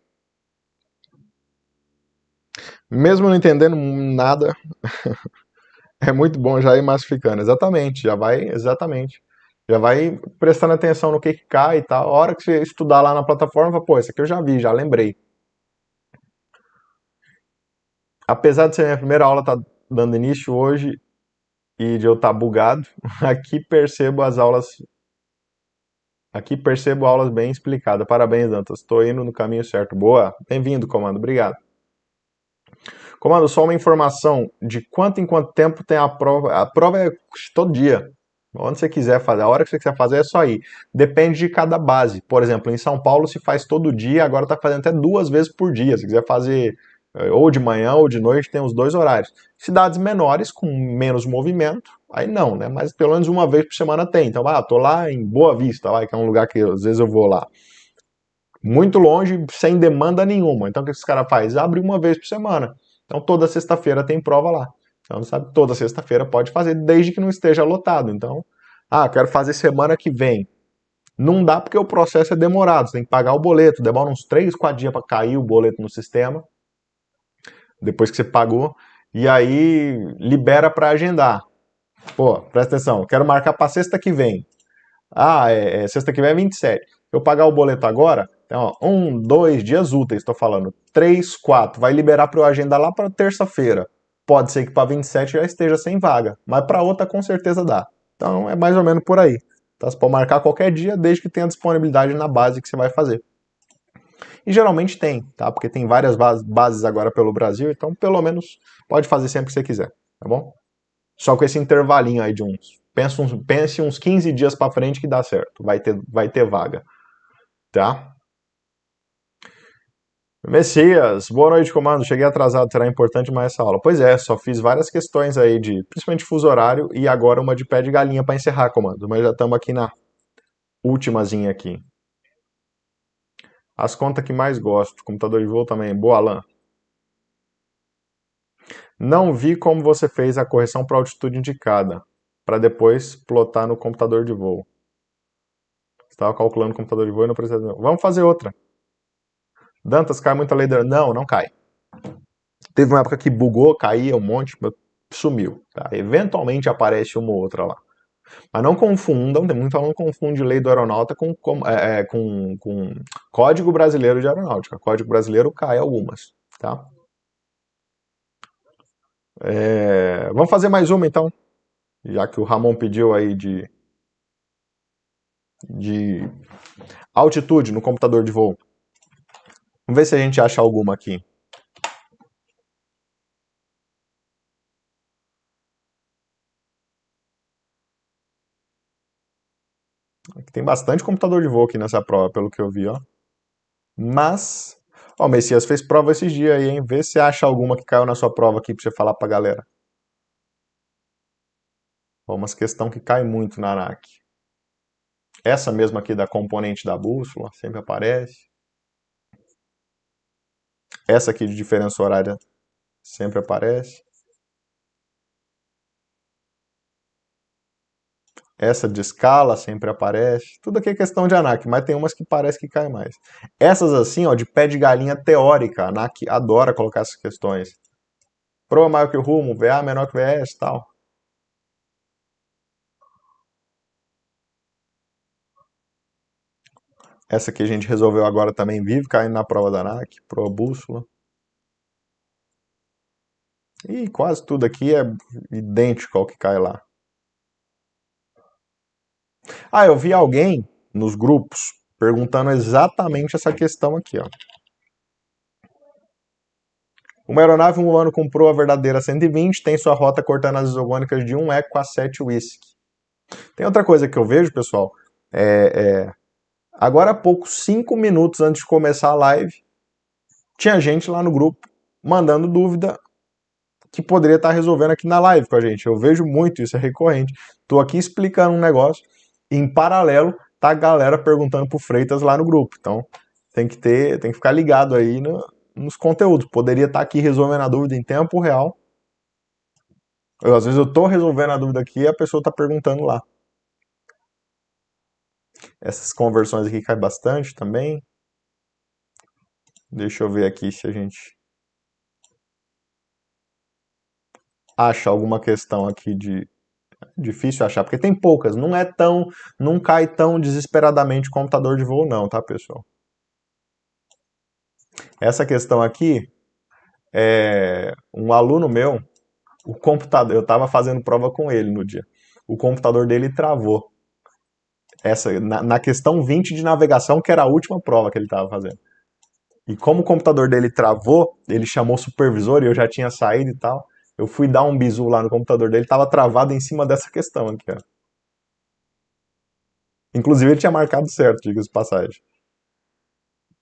Mesmo não entendendo nada, é muito bom já ir massificando. Exatamente, Já vai prestando atenção no que cai e tal. A hora que você estudar lá na plataforma, pô, isso aqui eu já vi, já lembrei. Apesar de ser minha primeira aula tá dando início hoje e de eu estar bugado, aqui percebo aulas bem explicadas. Parabéns, Dantas. Estou indo no caminho certo. Boa. Bem-vindo, comando. Obrigado. Comando, só uma informação de quanto em quanto tempo tem a prova. A prova é todo dia. Onde você quiser fazer, a hora que você quiser fazer é só ir. Depende de cada base. Por exemplo, em São Paulo se faz todo dia, agora está fazendo até 2 vezes por dia. Se quiser fazer ou de manhã ou de noite, tem os 2 horários. Cidades menores, com menos movimento, aí não, né? Mas pelo menos uma vez por semana tem. Então, tô lá em Boa Vista, que é um lugar que às vezes eu vou lá. Muito longe, sem demanda nenhuma. Então o que esse cara faz? Abre uma vez por semana. Então toda sexta-feira tem prova lá. Então, sabe, toda sexta-feira pode fazer, desde que não esteja lotado. Então, quero fazer semana que vem. Não dá porque o processo é demorado. Você tem que pagar o boleto. Demora uns 3, 4 dias para cair o boleto no sistema. Depois que você pagou. E aí libera para agendar. Pô, presta atenção. Quero marcar para sexta que vem. Sexta que vem é 27. Eu pagar o boleto agora, então, 1, 2 dias úteis, estou falando. 3, 4. Vai liberar para eu agendar lá para terça-feira. Pode ser que para 27 já esteja sem vaga, mas para outra com certeza dá. Então é mais ou menos por aí. Tá? Você pode marcar qualquer dia, desde que tenha disponibilidade na base que você vai fazer. E geralmente tem, tá? Porque tem várias bases agora pelo Brasil, então pelo menos pode fazer sempre que você quiser, tá bom? Só com esse intervalinho aí de pense uns 15 dias para frente que dá certo, vai ter vaga, tá? Messias, boa noite, comando. Cheguei atrasado, será importante mais essa aula. Pois é, só fiz várias questões aí de, principalmente fuso horário, e agora uma de pé de galinha para encerrar, comando. Mas já estamos aqui na ultimazinha aqui. As contas que mais gosto, computador de voo também. Boa, Alan. Não vi como você fez a correção para a altitude indicada, para depois plotar no computador de voo. Estava calculando o computador de voo e não precisa. Vamos fazer outra. Dantas, cai muita lei da... Não, não cai. Teve uma época que bugou, caía um monte, sumiu. Tá? Eventualmente aparece uma ou outra lá. Mas não confundam, tem muito aluno que confunde lei do aeronauta com Código Brasileiro de Aeronáutica. Código Brasileiro cai algumas. Tá? Vamos fazer mais uma então, já que o Ramon pediu aí de altitude no computador de voo. Vamos ver se a gente acha alguma aqui. Tem bastante computador de voo aqui nessa prova, pelo que eu vi, ó. Mas, ó, o Messias fez prova esses dias aí, hein? Vê se acha alguma que caiu na sua prova aqui pra você falar pra galera. Ó, umas questão que cai muito na ANAC. Essa mesma aqui da componente da bússola sempre aparece. Essa aqui de diferença horária sempre aparece. Essa de escala sempre aparece. Tudo aqui é questão de ANAC, mas tem umas que parece que cai mais. Essas assim, ó, de pé de galinha teórica, a ANAC adora colocar essas questões. Proa maior que o rumo, VA menor que VS e tal. Essa que a gente resolveu agora também vive caindo na prova da ANAC, proa bússola. E quase tudo aqui é idêntico ao que cai lá. Ah, eu vi alguém nos grupos perguntando exatamente essa questão aqui, ó. Uma aeronave um ano comprou a verdadeira 120, tem sua rota cortando as isogônicas de 1 Eco a 7 Whisky. Tem outra coisa que eu vejo, pessoal, agora há pouco, 5 minutos antes de começar a live, tinha gente lá no grupo mandando dúvida que poderia estar resolvendo aqui na live com a gente. Eu vejo muito isso, é recorrente. Tô aqui explicando um negócio, e em paralelo tá a galera perguntando pro Freitas lá no grupo. Então, tem que ficar ligado aí nos conteúdos. Poderia estar aqui resolvendo a dúvida em tempo real. Às vezes eu tô resolvendo a dúvida aqui e a pessoa tá perguntando lá. Essas conversões aqui caem bastante também. Deixa eu ver aqui se a gente acha alguma questão aqui de difícil achar, porque tem poucas, não cai tão desesperadamente o computador de voo não, tá, pessoal? Essa questão aqui um aluno meu, o computador, eu estava fazendo prova com ele no dia. O computador dele travou. Na questão 20 de navegação, que era a última prova que ele estava fazendo. E como o computador dele travou, ele chamou o supervisor e eu já tinha saído e tal. Eu fui dar um bisu lá no computador dele, estava travado em cima dessa questão aqui, ó. Inclusive ele tinha marcado certo, diga-se de passagem.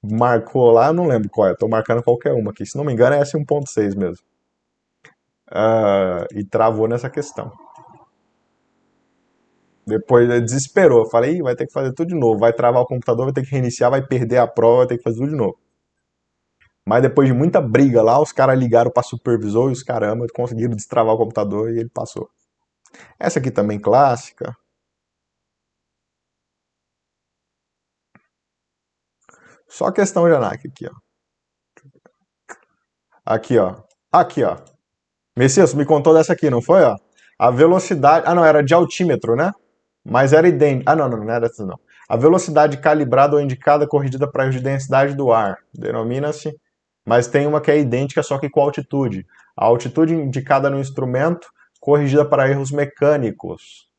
Marcou lá, eu não lembro qual é, tô marcando qualquer uma aqui. Se não me engano é S1.6 mesmo. E travou nessa questão. Depois ele desesperou. Eu falei, vai ter que fazer tudo de novo. Vai travar o computador, vai ter que reiniciar, vai perder a prova, vai ter que fazer tudo de novo. Mas depois de muita briga lá, os caras ligaram para supervisor e os caramba conseguiram destravar o computador e ele passou. Essa aqui também clássica. Só questão de ANAC aqui, ó. Aqui, ó. Aqui, ó. Messias, me contou dessa aqui, não foi, ó? A velocidade... Ah, não, era de altímetro, né? Mas era idêntico. Ah, não, não era essa não. A velocidade calibrada ou indicada corrigida para a densidade do ar. Denomina-se... Mas tem uma que é idêntica, só que com altitude. A altitude indicada no instrumento, corrigida para erros mecânicos.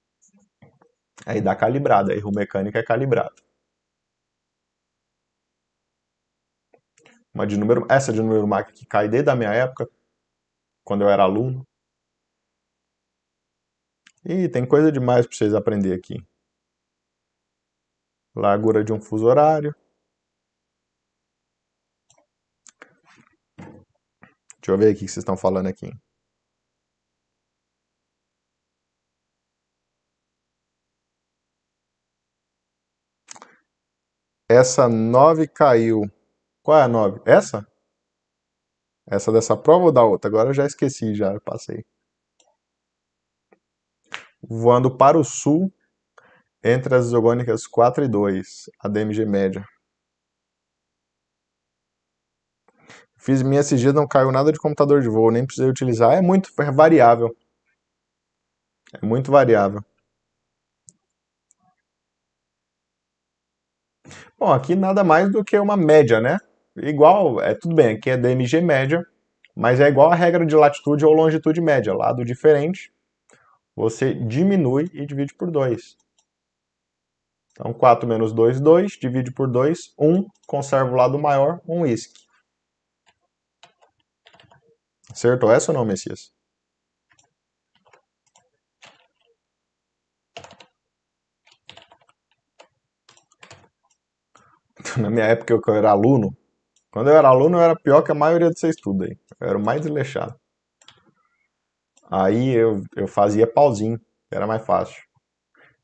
Aí dá calibrada. Erro mecânico é calibrado. Essa de número mágico que cai desde a minha época, quando eu era aluno. E tem coisa demais para vocês aprenderem aqui. Largura de um fuso horário. Deixa eu ver aqui o que vocês estão falando aqui. Essa 9 caiu. Qual é a 9? Essa? Essa dessa prova ou da outra? Agora eu já esqueci, já passei. Voando para o sul, entre as isogônicas 4 e 2, a DMG média. Fiz minha esses dias, não caiu nada de computador de voo, nem precisei utilizar. É muito variável. É muito variável. Bom, aqui nada mais do que uma média, né? Igual, tudo bem, aqui é DMG média, mas é igual a regra de latitude ou longitude média. Lado diferente, você diminui e divide por 2. Então, 4 menos 2, 2, divide por 2, 1, conserva o lado maior, um uísque. Acertou essa ou não, Messias? Na minha época que eu era aluno, quando eu era aluno eu era pior que a maioria de vocês tudo aí. Eu era o mais desleixado. Aí eu fazia pauzinho, era mais fácil.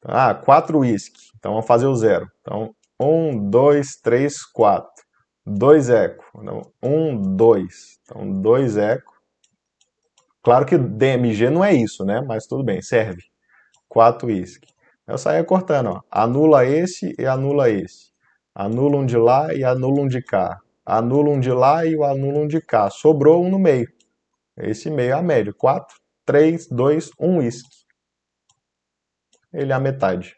Ah, 4 uísque. Então vamos fazer o zero. Então, 1, 2, 3, 4. 2 eco. Então, 1, 2. Então, 2 eco. Claro que DMG não é isso, né? Mas tudo bem, serve. 4 uísque. Eu saía cortando, ó. Anula esse e anula esse. Anula um de lá e anula um de cá. Anula um de lá e o anula um de cá. Sobrou um no meio. Esse meio é a média. 4, 3, 2, 1 uísque. Ele é a metade.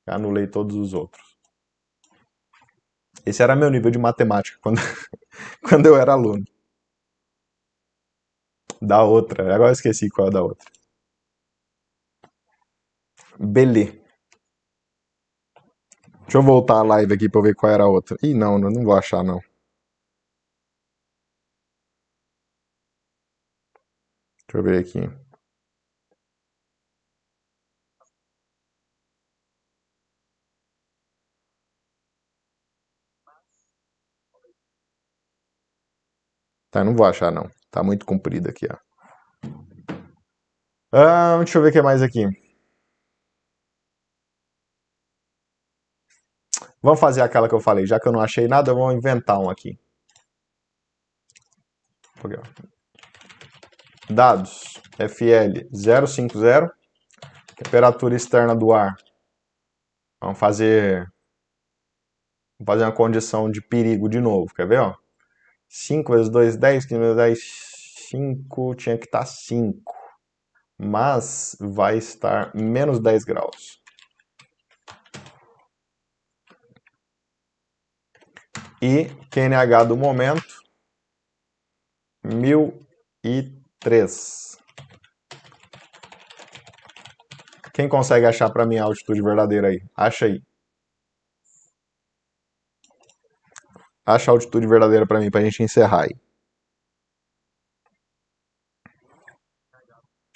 Anulei todos os outros. Esse era meu nível de matemática quando, quando eu era aluno. Da outra. Agora eu esqueci qual é da outra. Belê. Deixa eu voltar a live aqui pra eu ver qual era a outra. Ih, não vou achar não. Deixa eu ver aqui. Tá, não vou achar não. Tá muito comprido aqui, ó. Deixa eu ver o que mais aqui. Vamos fazer aquela que eu falei. Já que eu não achei nada, eu vou inventar um aqui. Dados. FL 050. Temperatura externa do ar. Vamos fazer uma condição de perigo de novo. Quer ver, ó? 5 vezes 2, 10. 5 vezes 10, 5. Tinha que estar 5. Mas vai estar menos 10 graus. E QNH do momento, 1003. Quem consegue achar para mim a altitude verdadeira aí? Acha aí. Acha a altitude verdadeira para mim, pra gente encerrar aí.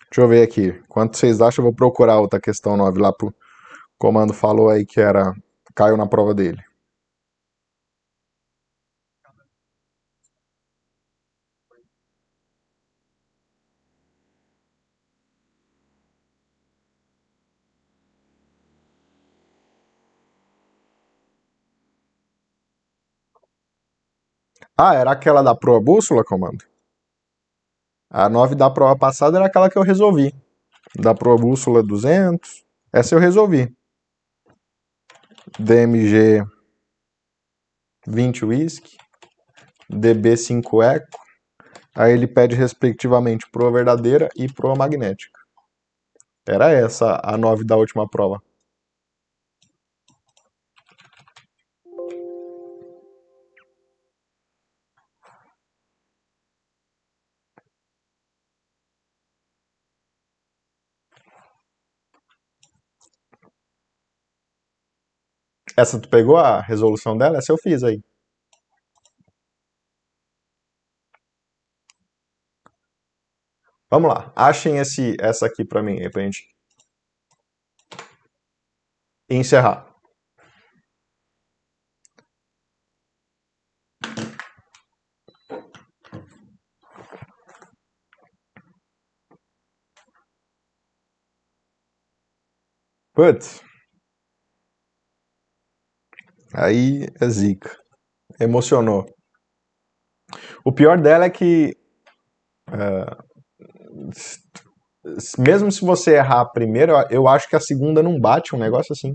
Deixa eu ver aqui. Quanto vocês acham? Eu vou procurar outra questão 9 lá pro comando falou aí que era. Caiu na prova dele. Ah, era aquela da proa bússola, comando? A 9 da prova passada era aquela que eu resolvi. Da proa bússola 200. Essa eu resolvi. DMG 20 whisky. DB5 eco. Aí ele pede respectivamente proa verdadeira e proa magnética. Era essa a 9 da última prova. Essa tu pegou a resolução dela? Essa eu fiz aí. Vamos lá. Achem essa aqui pra mim, aí, pra gente encerrar. Putz, aí é zica. Emocionou. O pior dela é que, mesmo se você errar a primeira, eu acho que a segunda não bate, um negócio assim.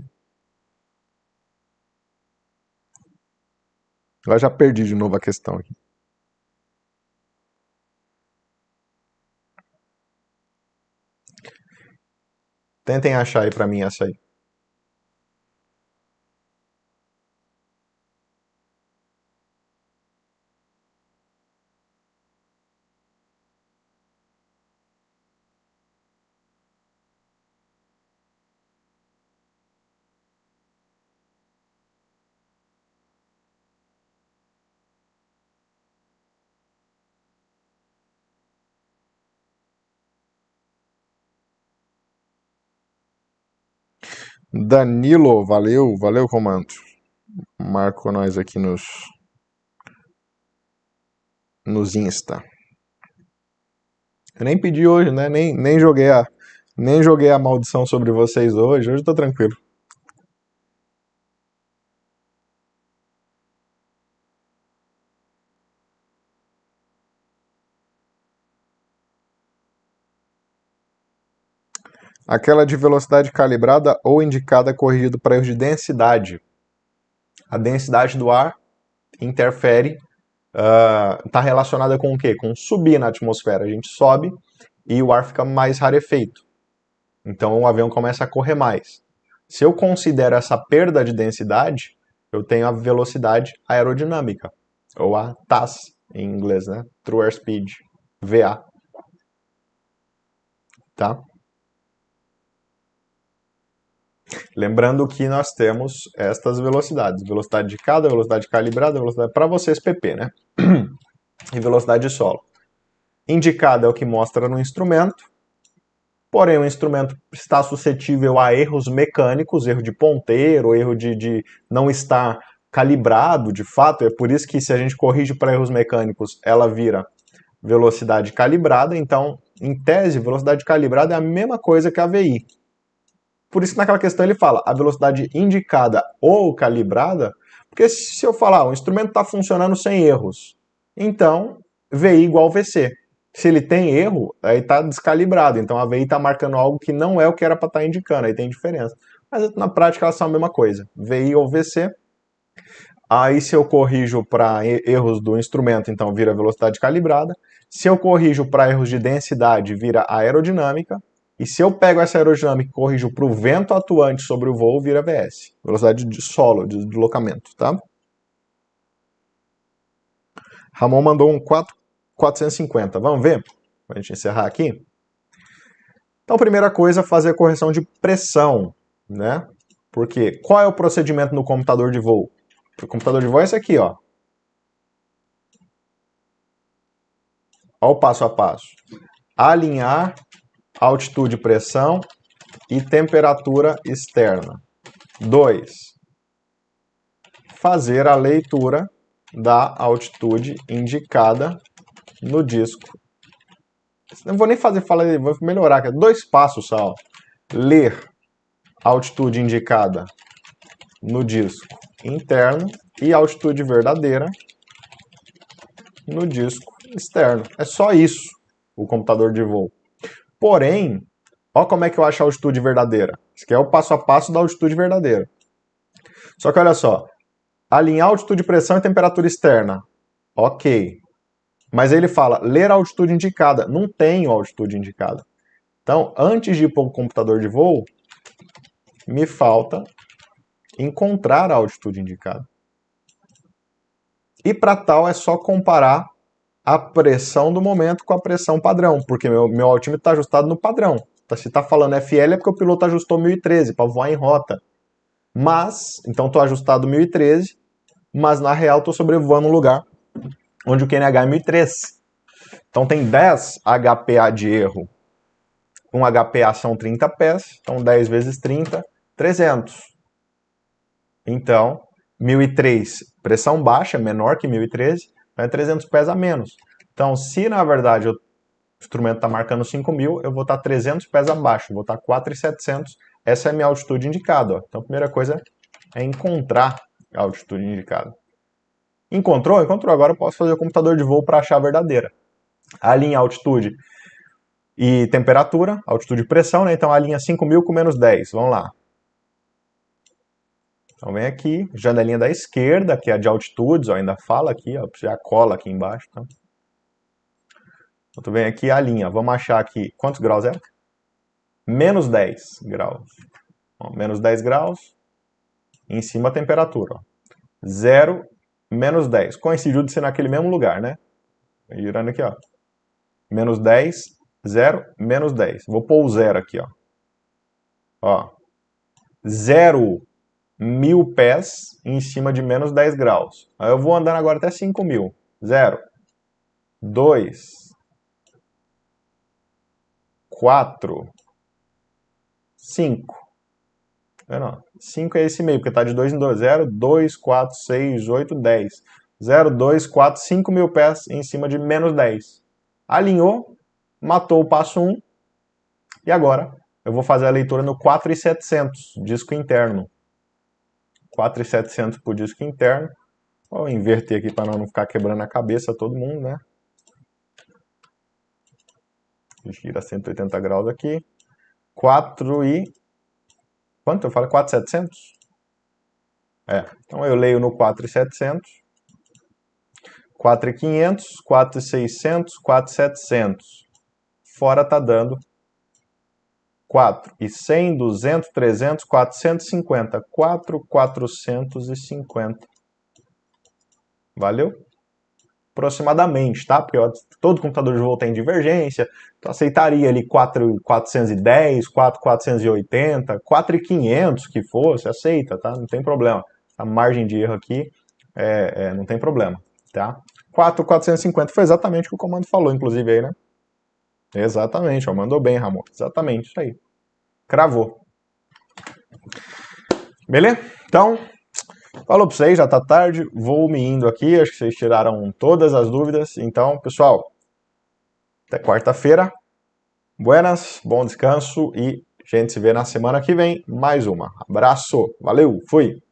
Eu já perdi de novo a questão aqui. Tentem achar aí pra mim essa aí. Danilo, valeu, valeu, comando. Marco nós aqui nos Insta. Eu nem pedi hoje, né? Nem joguei a maldição sobre vocês hoje. Hoje eu tô tranquilo. Aquela de velocidade calibrada ou indicada corrigido para erros de densidade. A densidade do ar interfere, está relacionada com o quê? Com subir na atmosfera. A gente sobe e o ar fica mais rarefeito. Então o avião começa a correr mais. Se eu considero essa perda de densidade, eu tenho a velocidade aerodinâmica, ou a TAS em inglês, né? True Airspeed, VA, tá? Lembrando que nós temos estas velocidades, velocidade de cada, velocidade calibrada, velocidade para vocês PP, né? E velocidade de solo. Indicada é o que mostra no instrumento, porém o instrumento está suscetível a erros mecânicos, erro de ponteiro, erro de não estar calibrado de fato, é por isso que se a gente corrige para erros mecânicos, ela vira velocidade calibrada, então, em tese, velocidade calibrada é a mesma coisa que a VI. Por isso que naquela questão ele fala a velocidade indicada ou calibrada, porque se eu falar, o instrumento está funcionando sem erros, então VI igual VC. Se ele tem erro, aí está descalibrado, então a VI está marcando algo que não é o que era para estar indicando, aí tem diferença. Mas na prática elas são a mesma coisa, VI ou VC. Aí se eu corrijo para erros do instrumento, então vira velocidade calibrada. Se eu corrijo para erros de densidade, vira aerodinâmica. E se eu pego essa aerodinâmica e corrijo para o vento atuante sobre o voo, vira VS. Velocidade de solo, de deslocamento, tá? Ramon mandou um 450. Vamos ver? Para a gente encerrar aqui. Então, primeira coisa, fazer a correção de pressão, né? Porque qual é o procedimento no computador de voo? O computador de voo é esse aqui, ó. Olha o passo a passo. Alinhar altitude, pressão e temperatura externa. 2. Fazer a leitura da altitude indicada no disco. Não vou nem vou melhorar, que é 2 passos só. Ler a altitude indicada no disco interno e a altitude verdadeira no disco externo. É só isso o computador de voo. Porém, olha como é que eu acho a altitude verdadeira. Isso aqui é o passo a passo da altitude verdadeira. Só que olha só, alinhar altitude, pressão e temperatura externa. Ok. Mas ele fala, ler a altitude indicada. Não tenho altitude indicada. Então, antes de ir para o computador de voo, me falta encontrar a altitude indicada. E para tal é só comparar a pressão do momento com a pressão padrão, porque meu altímetro está ajustado no padrão. Se está falando FL é porque o piloto ajustou 1013 para voar em rota. Mas, então estou ajustado 1013, mas na real estou sobrevoando um lugar onde o QNH é 1003. Então tem 10 HPA de erro. Um HPA são 30 pés, então 10 vezes 30, 300. Então, 1003, pressão baixa, menor que 1013, então é 300 pés a menos. Então, se na verdade o instrumento está marcando 5.000, eu vou estar 300 pés abaixo, vou estar 4.700 essa é a minha altitude indicada. Ó. Então, a primeira coisa é encontrar a altitude indicada. Encontrou? Encontrou. Agora eu posso fazer o computador de voo para achar a verdadeira. A linha altitude e temperatura, altitude e pressão, né? Então a linha 5.000 com menos 10. Vamos lá. Então vem aqui, janelinha da esquerda, que é a de altitudes, ó, ainda fala aqui, ó, já cola aqui embaixo. Tá? Então vem aqui a linha, vamos achar aqui, quantos graus é? Menos 10 graus. Ó, menos 10 graus, em cima a temperatura. Ó. 0, menos 10. Coincidiu de ser naquele mesmo lugar, né? Girando aqui, ó. Menos 10, 0, menos 10. Vou pôr o 0 aqui, ó. 0, 1.000 pés em cima de menos 10 graus. Aí eu vou andando agora até 5.000. 0, 2, 4, 5. 5 é esse meio, porque está de 2 em 2. 0, 2, 4, 6, 8, 10. 0, 2, 4, 5.000 pés em cima de menos 10. Alinhou, matou o passo 1. E agora eu vou fazer a leitura no 4.700, disco interno. 4.700 por disco interno. Vou inverter aqui para não ficar quebrando a cabeça todo mundo, né? Gira 180 graus aqui. 4 e... Quanto eu falo? 4.700? É, então eu leio no 4.700. 4.500, 4.600, 4.700. Fora tá dando 4 e 100, 200, 300, 450. 4.450. Valeu? Aproximadamente, tá? Porque ó, todo computador de voo tem divergência. Então aceitaria ali 4.410, 4.480, 4.500 que fosse, aceita, tá? Não tem problema. A margem de erro aqui não tem problema, tá? 4.450 foi exatamente o que o comando falou, inclusive aí, né? Exatamente, ó, mandou bem, Ramon. Exatamente, isso aí. Cravou. Beleza? Então, falou pra vocês, já tá tarde, vou me indo aqui, acho que vocês tiraram todas as dúvidas. Então, pessoal, até quarta-feira. Buenas, bom descanso e a gente se vê na semana que vem. Mais uma. Abraço, valeu, fui!